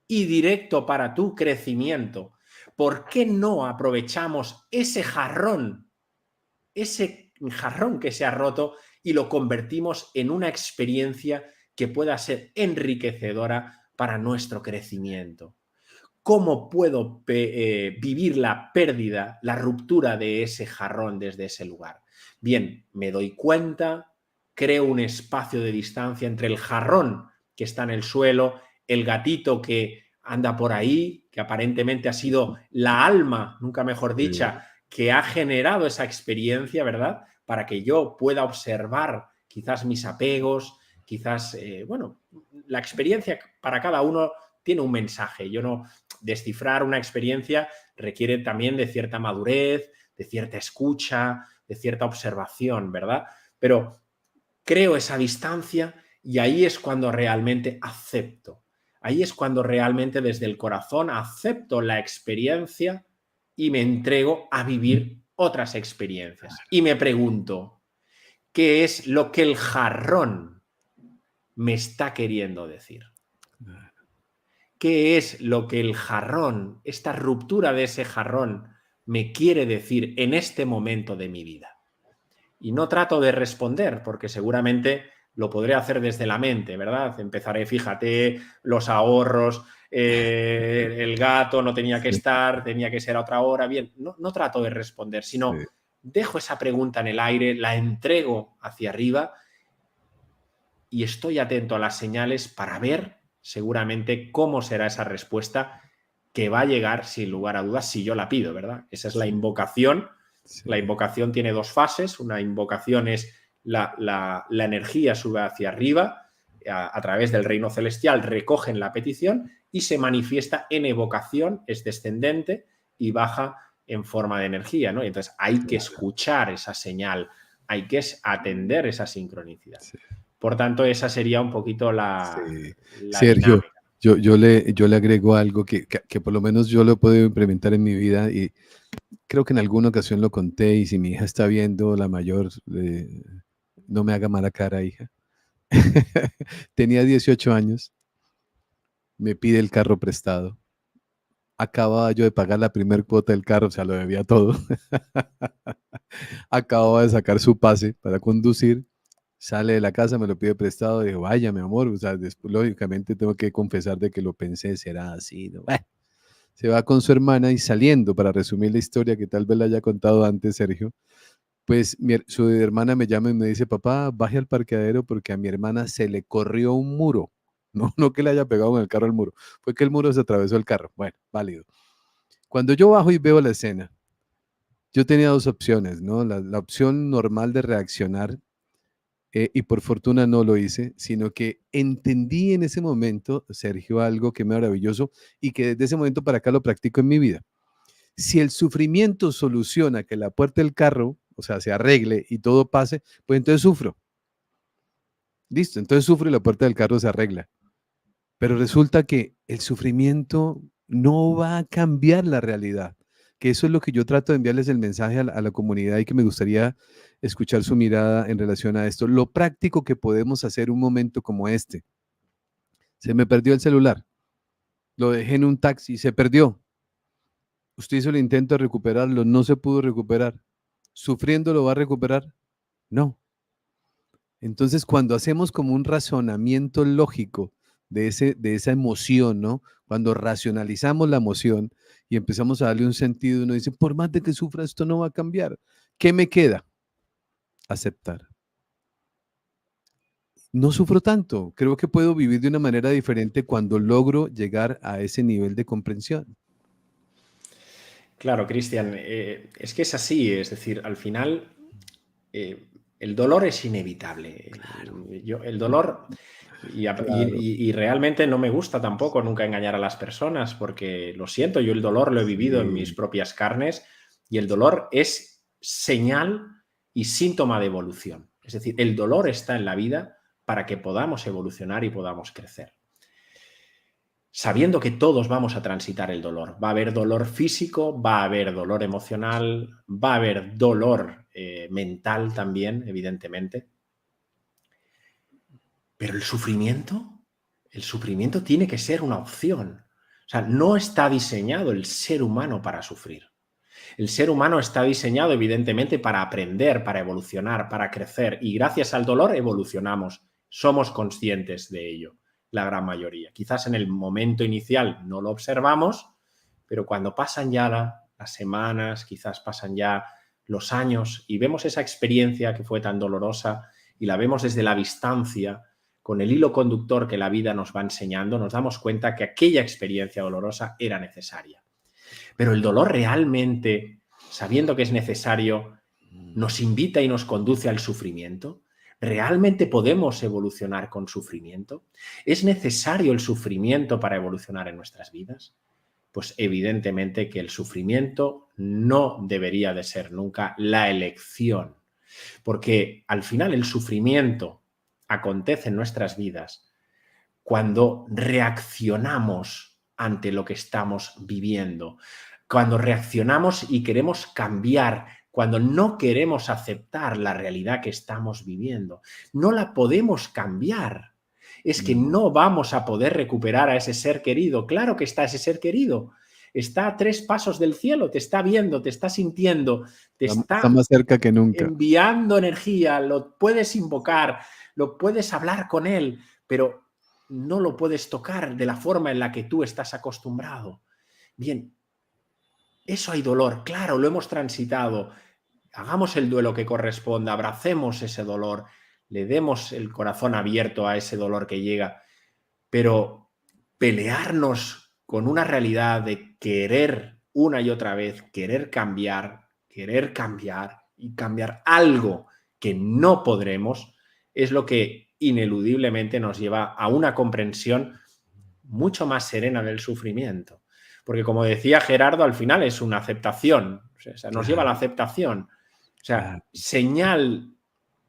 y directo para tu crecimiento. ¿Por qué no aprovechamos ese jarrón que se ha roto y lo convertimos en una experiencia que pueda ser enriquecedora para nuestro crecimiento? ¿Cómo puedo vivir la pérdida, la ruptura de ese jarrón desde ese lugar? Bien, me doy cuenta, creo un espacio de distancia entre el jarrón que está en el suelo, el gatito que anda por ahí, que aparentemente ha sido la alma, nunca mejor sí, dicha, que ha generado esa experiencia, ¿verdad? Para que yo pueda observar quizás mis apegos, quizás, bueno, la experiencia para cada uno tiene un mensaje. Yo no, descifrar una experiencia requiere también de cierta madurez, de cierta escucha, de cierta observación, ¿verdad? Pero creo esa distancia y ahí es cuando realmente acepto. Ahí es cuando realmente desde el corazón acepto la experiencia y me entrego a vivir otras experiencias. Y me pregunto, ¿qué es lo que el jarrón me está queriendo decir? ¿Qué es lo que el jarrón, esta ruptura de ese jarrón, me quiere decir en este momento de mi vida? Y no trato de responder, porque seguramente lo podré hacer desde la mente, ¿verdad? Empezaré, fíjate, los ahorros, el gato no tenía que sí, estar, tenía que ser a otra hora. Bien, no trato de responder, sino sí. dejo esa pregunta en el aire, la entrego hacia arriba y estoy atento a las señales para ver seguramente cómo será esa respuesta que va a llegar sin lugar a dudas si yo la pido, ¿verdad? Esa es la Sí, invocación. sí, La invocación tiene dos fases. Una invocación es la energía sube hacia arriba a través del reino celestial, recogen la petición y se manifiesta en evocación, es descendente y baja en forma de energía, ¿no? Y entonces hay que claro, escuchar esa señal, hay que atender esa sincronicidad. sí, Por tanto, esa sería un poquito sí. la Sergio, dinámica. yo le agrego algo que por lo menos yo lo he podido implementar en mi vida y creo que en alguna ocasión lo conté y si mi hija está viendo, la mayor, no me haga mala cara, hija. Tenía 18 años, me pide el carro prestado. Acababa yo de pagar la primer cuota del carro, o sea, lo debía todo. Acababa de sacar su pase para conducir, sale de la casa, me lo pide prestado, digo, vaya, mi amor, o sea, después lógicamente tengo que confesar de que lo pensé, será así, ¿no? Bueno, se va con su hermana y saliendo, para resumir la historia que tal vez la haya contado antes, Sergio, pues su hermana me llama y me dice, papá, baje al parqueadero porque a mi hermana se le corrió un muro. No que le haya pegado en el carro al muro, fue que el muro se atravesó el carro. Bueno, válido. Cuando yo bajo y veo la escena, yo tenía dos opciones, ¿no? La opción normal de reaccionar, y por fortuna no lo hice, sino que entendí en ese momento, Sergio, algo que me maravilloso y que desde ese momento para acá lo practico en mi vida. Si el sufrimiento soluciona que la puerta del carro, o sea, se arregle y todo pase, pues entonces sufro. Listo, entonces sufro y la puerta del carro se arregla. Pero resulta que el sufrimiento no va a cambiar la realidad, que eso es lo que yo trato de enviarles el mensaje a la comunidad y que me gustaría escuchar su mirada en relación a esto. Lo práctico que podemos hacer un momento como este. Se me perdió el celular, lo dejé en un taxi, se perdió. Usted hizo el intento de recuperarlo, no se pudo recuperar. ¿Sufriendo lo va a recuperar? No. Entonces, cuando hacemos como un razonamiento lógico de esa emoción, ¿no? Cuando racionalizamos la emoción y empezamos a darle un sentido, uno dice, por más de que sufra, esto no va a cambiar. ¿Qué me queda? Aceptar. No sufro tanto. Creo que puedo vivir de una manera diferente cuando logro llegar a ese nivel de comprensión. Claro, Cristian, es que es así, es decir, al final el dolor es inevitable. Claro. El dolor Claro, y realmente no me gusta tampoco nunca engañar a las personas porque lo siento, yo el dolor lo he vivido en mis sí, propias carnes y el dolor es señal y síntoma de evolución. Es decir, el dolor está en la vida para que podamos evolucionar y podamos crecer. Sabiendo que todos vamos a transitar el dolor. Va a haber dolor físico, va a haber dolor emocional, va a haber dolor mental también, evidentemente. Pero el sufrimiento tiene que ser una opción. O sea, no está diseñado el ser humano para sufrir. El ser humano está diseñado, evidentemente, para aprender, para evolucionar, para crecer. Y gracias al dolor evolucionamos. Somos conscientes de ello, la gran mayoría. Quizás en el momento inicial no lo observamos, pero cuando pasan ya las semanas, quizás pasan ya los años y vemos esa experiencia que fue tan dolorosa y la vemos desde la distancia, con el hilo conductor que la vida nos va enseñando, nos damos cuenta que aquella experiencia dolorosa era necesaria. Pero el dolor realmente, sabiendo que es necesario, nos invita y nos conduce al sufrimiento. ¿Realmente podemos evolucionar con sufrimiento? ¿Es necesario el sufrimiento para evolucionar en nuestras vidas? Pues evidentemente que el sufrimiento no debería de ser nunca la elección, porque al final el sufrimiento acontece en nuestras vidas cuando reaccionamos ante lo que estamos viviendo, cuando reaccionamos y queremos cambiar, cuando no queremos aceptar la realidad que estamos viviendo. No la podemos cambiar. Es que no. no vamos a poder recuperar a ese ser querido. Claro que está ese ser querido. Está a 3 pasos del cielo, te está viendo, te está sintiendo, te Está está más cerca que nunca. enviando energía, lo puedes invocar, lo puedes hablar con él, pero no lo puedes tocar de la forma en la que tú estás acostumbrado. Bien, eso hay dolor, claro, lo hemos transitado. Hagamos el duelo que corresponda, abracemos ese dolor, le demos el corazón abierto a ese dolor que llega, pero pelearnos con una realidad de querer una y otra vez, querer cambiar y cambiar algo que no podremos, es lo que ineludiblemente nos lleva a una comprensión mucho más serena del sufrimiento. Porque como decía Gerardo, al final es una aceptación, o sea, nos lleva a la Claro, aceptación. O sea, claro, señal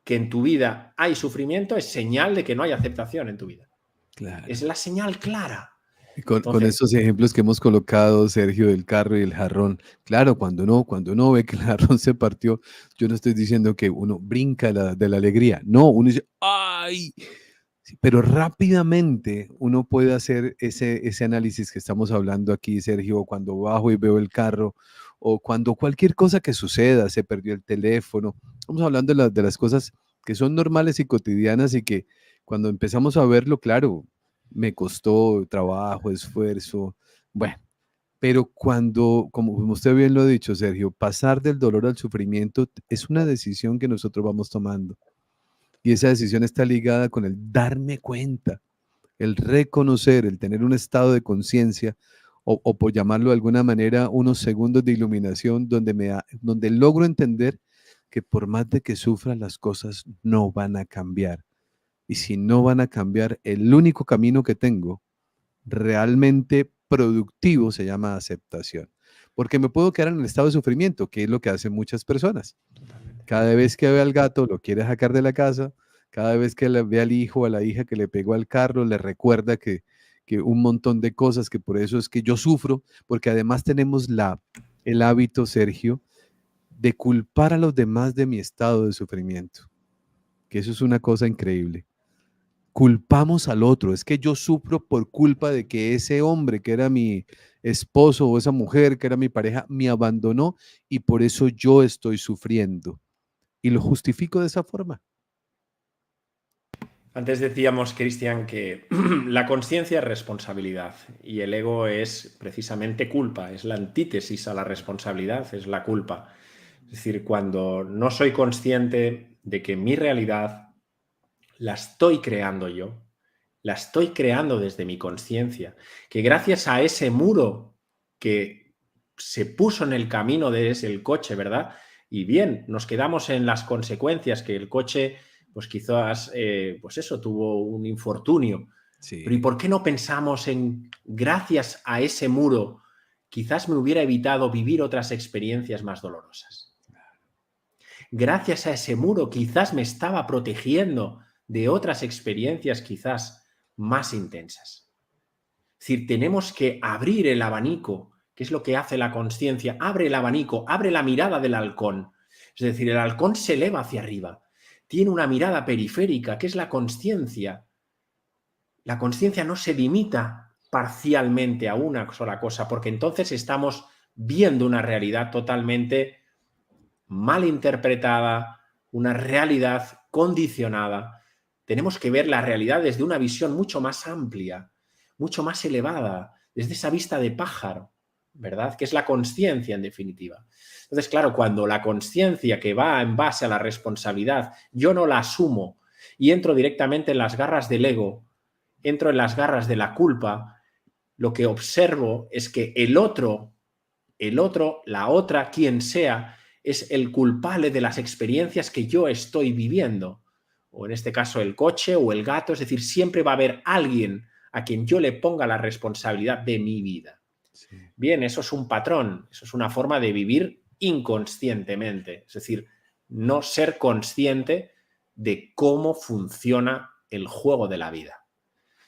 que en tu vida hay sufrimiento es señal de que no hay aceptación en tu vida. Es claro. la señal clara. Y con Entonces, esos ejemplos que hemos colocado, Sergio, del carro y el jarrón, claro, cuando uno ve que el jarrón se partió, yo no estoy diciendo que uno brinca de la alegría, no, uno dice, ¡ay! Sí, pero rápidamente uno puede hacer ese análisis que estamos hablando aquí, Sergio, cuando bajo y veo el carro, o cuando cualquier cosa que suceda, se perdió el teléfono. Estamos hablando de las cosas que son normales y cotidianas y que cuando empezamos a verlo, claro, me costó trabajo, esfuerzo, bueno, pero cuando, como usted bien lo ha dicho, Sergio, pasar del dolor al sufrimiento es una decisión que nosotros vamos tomando. Y esa decisión está ligada con el darme cuenta, el reconocer, el tener un estado de conciencia, o por llamarlo de alguna manera, unos segundos de iluminación donde logro entender que por más de que sufra, las cosas no van a cambiar. Y si no van a cambiar, el único camino que tengo realmente productivo se llama aceptación. Porque me puedo quedar en el estado de sufrimiento, que es lo que hacen muchas personas. Cada vez que ve al gato lo quiere sacar de la casa, cada vez que ve al hijo o a la hija que le pegó al carro, le recuerda que un montón de cosas, que por eso es que yo sufro, porque además tenemos el hábito, Sergio, de culpar a los demás de mi estado de sufrimiento, que eso es una cosa increíble. Culpamos al otro, es que yo sufro por culpa de que ese hombre que era mi esposo o esa mujer que era mi pareja me abandonó y por eso yo estoy sufriendo. Y lo justifico de esa forma. antes decíamos, Cristian, que la conciencia es responsabilidad y el ego es precisamente culpa, es la antítesis a la responsabilidad, es la culpa. Es decir, cuando no soy consciente de que mi realidad la estoy creando yo, la estoy creando desde mi conciencia, que gracias a ese muro que se puso en el camino de ese el coche, ¿verdad? Y bien, nos quedamos en las consecuencias, que el coche pues quizás, pues eso, tuvo un infortunio. Pero ¿y Sí, por qué no pensamos en, gracias a ese muro, quizás me hubiera evitado vivir otras experiencias más dolorosas? Gracias a ese muro, quizás me estaba protegiendo de otras experiencias quizás más intensas. Es decir, tenemos que abrir el abanico, que es lo que hace la consciencia. Abre el abanico, abre la mirada del halcón. Es decir, el halcón se eleva hacia arriba. Tiene una mirada periférica, que es la consciencia. La consciencia no se limita parcialmente a una sola cosa, porque entonces estamos viendo una realidad totalmente mal interpretada, una realidad condicionada. Tenemos que ver la realidad desde una visión mucho más amplia, mucho más elevada, desde esa vista de pájaro, ¿verdad? Que es la consciencia en definitiva. Entonces, claro, cuando la consciencia que va en base a la responsabilidad, yo no la asumo y entro directamente en las garras del ego, entro en las garras de la culpa, lo que observo es que el otro, la otra, quien sea, es el culpable de las experiencias que yo estoy viviendo. O en este caso el coche o el gato, es decir, siempre va a haber alguien a quien yo le ponga la responsabilidad de mi vida. sí. Bien, eso es un patrón, eso es una forma de vivir inconscientemente, es decir, no ser consciente de cómo funciona el juego de la vida.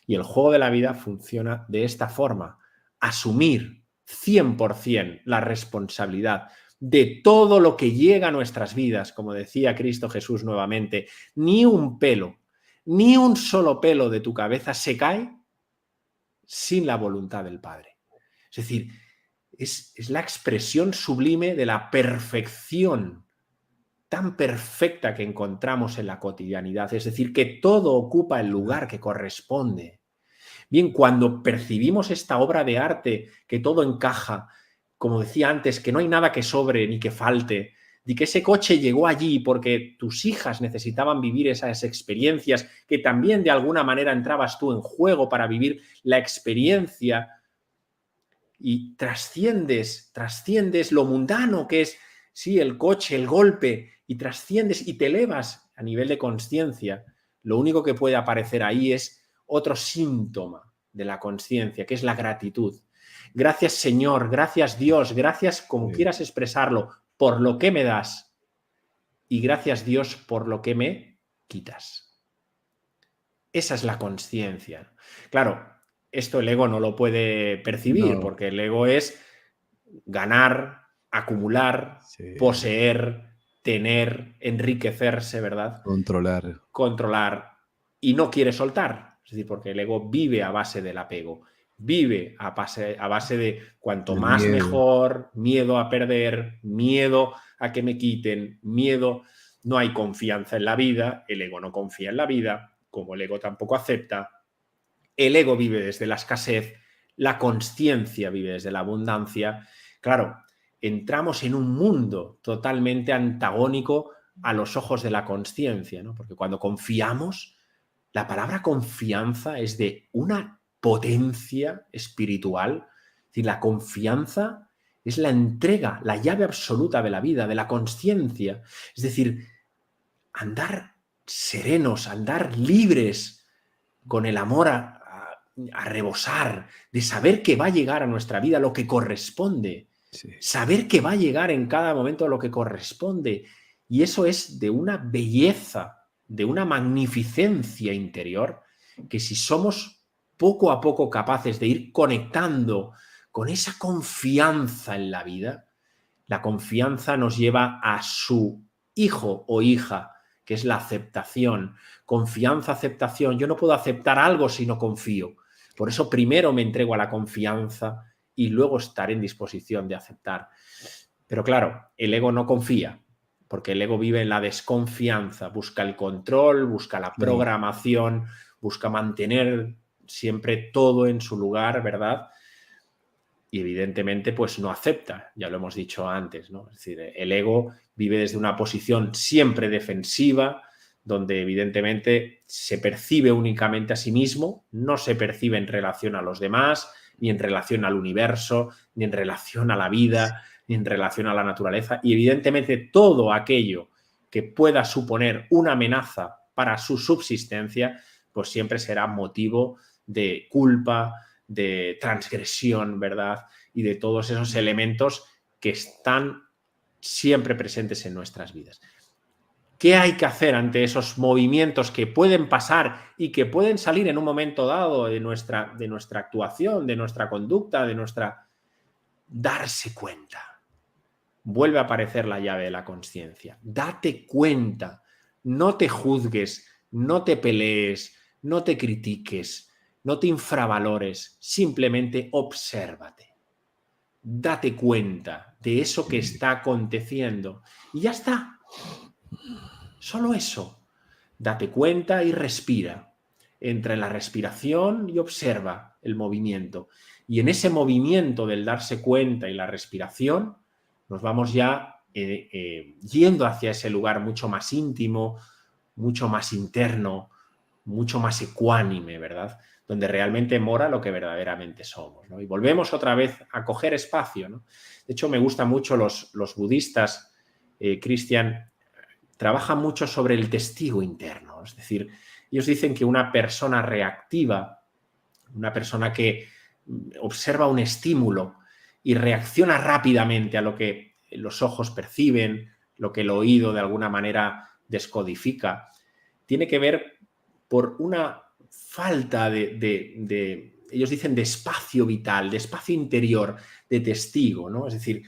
Y el juego de la vida funciona de esta forma: asumir 100% la responsabilidad de todo lo que llega a nuestras vidas, como decía Cristo Jesús nuevamente. Ni un pelo, ni un solo pelo de tu cabeza se cae sin la voluntad del Padre. Es decir, es la expresión sublime de la perfección tan perfecta que encontramos en la cotidianidad. Es decir, que todo ocupa el lugar que corresponde. Bien, cuando percibimos esta obra de arte, que todo encaja, como decía antes, que no hay nada que sobre ni que falte, de que ese coche llegó allí porque tus hijas necesitaban vivir esas experiencias, que también de alguna manera entrabas tú en juego para vivir la experiencia, y trasciendes lo mundano que es, sí, el coche, el golpe, y trasciendes y te elevas a nivel de conciencia. Lo único que puede aparecer ahí es otro síntoma de la conciencia, que es la gratitud. Gracias, Señor, gracias, Dios, gracias, como Sí. quieras expresarlo, por lo que me das, y gracias, Dios, por lo que me quitas. Esa es la conciencia. Claro, esto el ego no lo puede percibir, No, porque el ego es ganar, acumular, sí. poseer, tener, enriquecerse, ¿verdad? Controlar. Controlar, y no quiere soltar. Es decir, porque el ego vive a base del apego, vive a base de cuanto El más miedo. mejor, miedo a perder, miedo a que me quiten, miedo. No hay confianza en la vida, el ego no confía en la vida, como el ego tampoco acepta. El ego vive desde la escasez, la consciencia vive desde la abundancia. Claro, entramos en un mundo totalmente antagónico a los ojos de la consciencia, ¿no? Porque cuando confiamos, la palabra confianza es de una potencia espiritual. Es decir, la confianza es la entrega, la llave absoluta de la vida, de la consciencia. Es decir, andar serenos, andar libres, con el amor a rebosar, de saber que va a llegar a nuestra vida lo que corresponde, Sí. saber que va a llegar en cada momento lo que corresponde. Y eso es de una belleza, de una magnificencia interior, que si somos poco a poco capaces de ir conectando con esa confianza en la vida, la confianza nos lleva a su hijo o hija, que es la aceptación. Confianza, aceptación. Yo no puedo aceptar algo si no confío. Por eso primero me entrego a la confianza y luego estaré en disposición de aceptar. Pero claro, el ego no confía, porque el ego vive en la desconfianza, busca el control, busca la Claro. programación, busca mantener siempre todo en su lugar, ¿verdad? Y evidentemente pues no acepta, ya lo hemos dicho antes, ¿no? Es decir, el ego vive desde una posición siempre defensiva, donde evidentemente se percibe únicamente a sí mismo, no se percibe en relación a los demás, ni en relación al universo, ni en relación a la vida, ni en relación a la naturaleza, y evidentemente todo aquello que pueda suponer una amenaza para su subsistencia, pues siempre será motivo de culpa, de transgresión, ¿verdad? Y de todos esos elementos que están siempre presentes en nuestras vidas. ¿Qué hay que hacer ante esos movimientos que pueden pasar y que pueden salir en un momento dado de nuestra actuación, de nuestra conducta, de nuestra... Darse cuenta. Vuelve a aparecer la llave de la consciencia. Date cuenta. No te juzgues, no te pelees, no te critiques, no te infravalores. Simplemente obsérvate. Date cuenta de eso que está aconteciendo. Y ya está. Solo eso. Date cuenta y respira. Entra en la respiración y observa el movimiento. Y en ese movimiento del darse cuenta y la respiración, nos vamos ya yendo hacia ese lugar mucho más íntimo, mucho más interno, mucho más ecuánime, ¿verdad? Donde realmente mora lo que verdaderamente somos, ¿no? Y volvemos otra vez a coger espacio, ¿no? De hecho, me gustan mucho los budistas, Cristian, trabajan mucho sobre el testigo interno. Es decir, ellos dicen que una persona reactiva, una persona que observa un estímulo y reacciona rápidamente a lo que los ojos perciben, lo que el oído de alguna manera descodifica, tiene que ver por una falta ellos dicen, de espacio vital, de espacio interior, de testigo, ¿no? Es decir,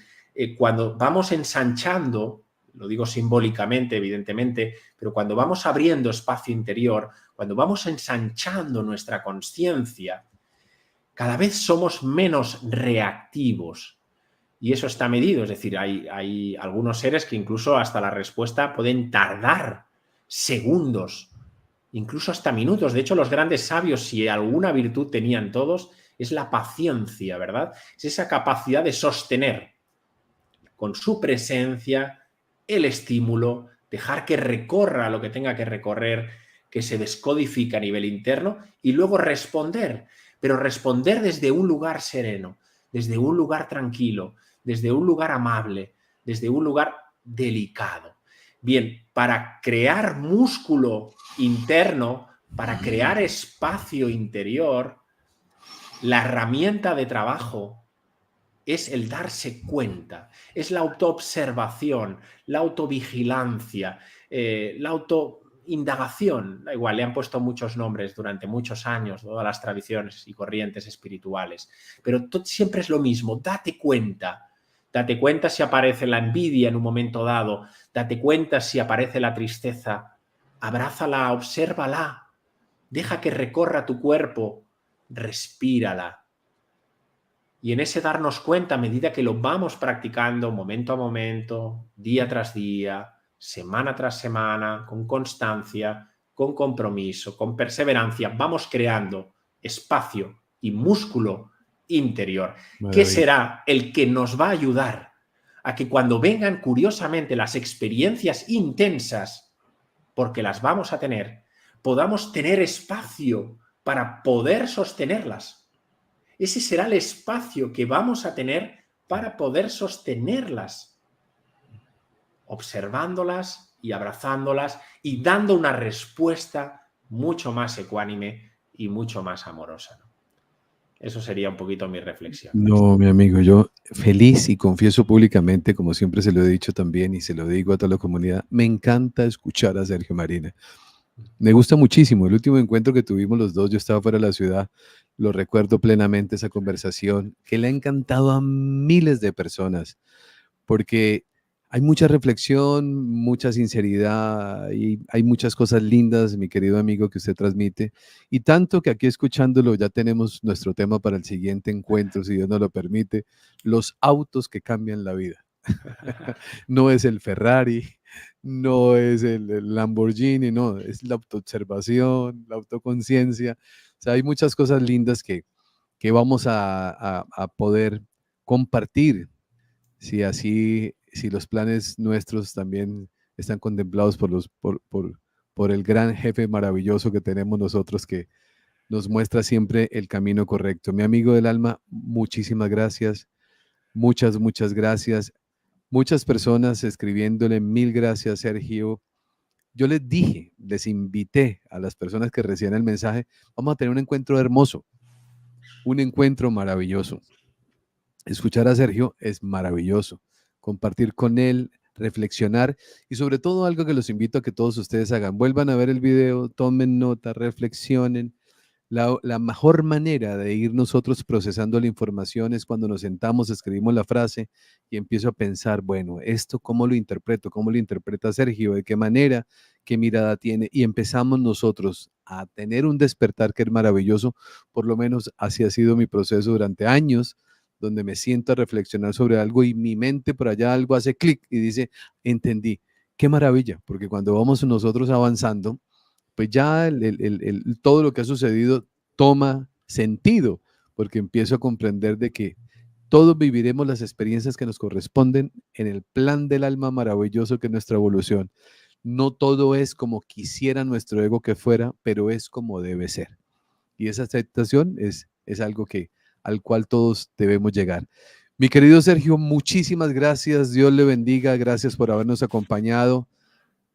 cuando vamos ensanchando, lo digo simbólicamente, evidentemente, pero cuando vamos abriendo espacio interior, cuando vamos ensanchando nuestra consciencia, cada vez somos menos reactivos. Y eso está medido, es decir, hay algunos seres que incluso hasta la respuesta pueden tardar segundos, incluso hasta minutos. De hecho, los grandes sabios, si alguna virtud tenían todos, es la paciencia, ¿verdad? Es esa capacidad de sostener con su presencia el estímulo, dejar que recorra lo que tenga que recorrer, que se descodifica a nivel interno y luego responder, pero responder desde un lugar sereno, desde un lugar tranquilo, desde un lugar amable, desde un lugar delicado. Bien, para crear músculo interno, para crear espacio interior, la herramienta de trabajo es el darse cuenta, es la autoobservación, la autovigilancia, la autoindagación. Da igual, le han puesto muchos nombres durante muchos años, todas las tradiciones y corrientes espirituales, pero siempre es lo mismo, date cuenta. Date cuenta si aparece la envidia en un momento dado, date cuenta si aparece la tristeza, abrázala, obsérvala, deja que recorra tu cuerpo, respírala. Y en ese darnos cuenta, a medida que lo vamos practicando momento a momento, día tras día, semana tras semana, con constancia, con compromiso, con perseverancia, vamos creando espacio y músculo interior, que será el que nos va a ayudar a que cuando vengan curiosamente las experiencias intensas, porque las vamos a tener, podamos tener espacio para poder sostenerlas. Ese será el espacio que vamos a tener para poder sostenerlas, observándolas y abrazándolas y dando una respuesta mucho más ecuánime y mucho más amorosa. Eso sería un poquito mi reflexión. No, mi amigo, yo feliz y confieso públicamente, como siempre se lo he dicho también y se lo digo a toda la comunidad, me encanta escuchar a Sergio Marina. Me gusta muchísimo. El último encuentro que tuvimos los dos, yo estaba fuera de la ciudad, lo recuerdo plenamente esa conversación, que le ha encantado a miles de personas, porque hay mucha reflexión, mucha sinceridad y hay muchas cosas lindas, mi querido amigo, que usted transmite. Y tanto que aquí escuchándolo ya tenemos nuestro tema para el siguiente encuentro, si Dios nos lo permite, los autos que cambian la vida. No es el Ferrari, no es el Lamborghini, no, es la autoobservación, la autoconciencia. O sea, hay muchas cosas lindas que vamos a poder compartir si los planes nuestros también están contemplados por el gran jefe maravilloso que tenemos nosotros que nos muestra siempre el camino correcto. Mi amigo del alma, muchísimas gracias, muchas gracias. Muchas personas escribiéndole mil gracias, Sergio. Yo les dije, les invité a las personas que reciben el mensaje, vamos a tener un encuentro hermoso, un encuentro maravilloso. Escuchar a Sergio es maravilloso. Compartir con él, reflexionar y sobre todo algo que los invito a que todos ustedes hagan. Vuelvan a ver el video, tomen nota, reflexionen. La mejor manera de ir nosotros procesando la información es cuando nos sentamos, escribimos la frase y empiezo a pensar, bueno, esto cómo lo interpreto, cómo lo interpreta Sergio, de qué manera, qué mirada tiene y empezamos nosotros a tener un despertar que es maravilloso. Por lo menos así ha sido mi proceso durante años, donde me siento a reflexionar sobre algo y mi mente por allá algo hace clic y dice, entendí, qué maravilla, porque cuando vamos nosotros avanzando, pues ya todo lo que ha sucedido toma sentido, porque empiezo a comprender de que todos viviremos las experiencias que nos corresponden en el plan del alma maravilloso que es nuestra evolución. No todo es como quisiera nuestro ego que fuera, pero es como debe ser. Y esa aceptación es algo al cual todos debemos llegar. Mi querido Sergio, muchísimas gracias. Dios le bendiga. Gracias por habernos acompañado.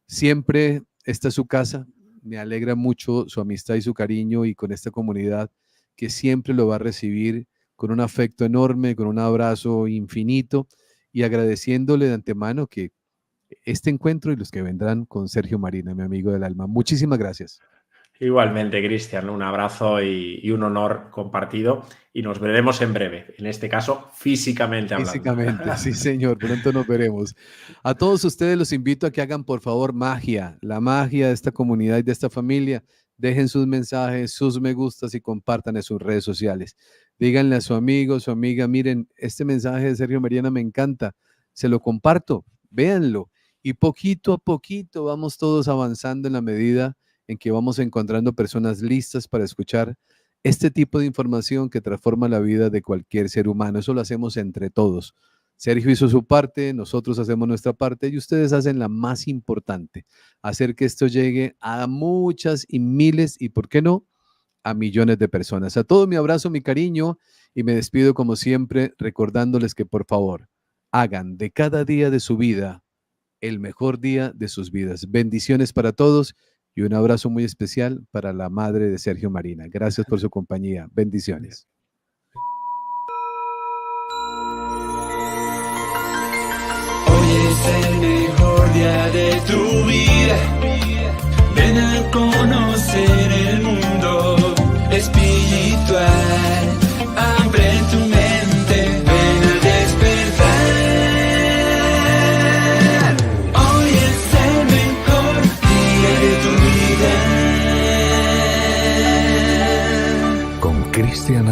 Siempre esta es su casa. Me alegra mucho su amistad y su cariño y con esta comunidad que siempre lo va a recibir con un afecto enorme, con un abrazo infinito y agradeciéndole de antemano que este encuentro y los que vendrán con Sergio Marina, mi amigo del alma. Muchísimas gracias. Igualmente, Cristian, un abrazo y un honor compartido y nos veremos en breve, en este caso físicamente hablando. Físicamente, sí señor, pronto nos veremos. A todos ustedes los invito a que hagan por favor magia, la magia de esta comunidad y de esta familia. Dejen sus mensajes, sus me gustas y compartan en sus redes sociales. Díganle a su amigo, su amiga, miren, este mensaje de Sergio Mariana me encanta, se lo comparto, véanlo. Y poquito a poquito vamos todos avanzando en la medida en que vamos encontrando personas listas para escuchar este tipo de información que transforma la vida de cualquier ser humano. Eso lo hacemos entre todos. Sergio hizo su parte, nosotros hacemos nuestra parte y ustedes hacen la más importante, hacer que esto llegue a muchas y miles y, ¿por qué no?, a millones de personas. A todos mi abrazo, mi cariño y me despido como siempre recordándoles que por favor hagan de cada día de su vida el mejor día de sus vidas. Bendiciones para todos y un abrazo muy especial para la madre de Sergio Marina. Gracias por su compañía. Bendiciones. Hoy es el mejor día de tu vida.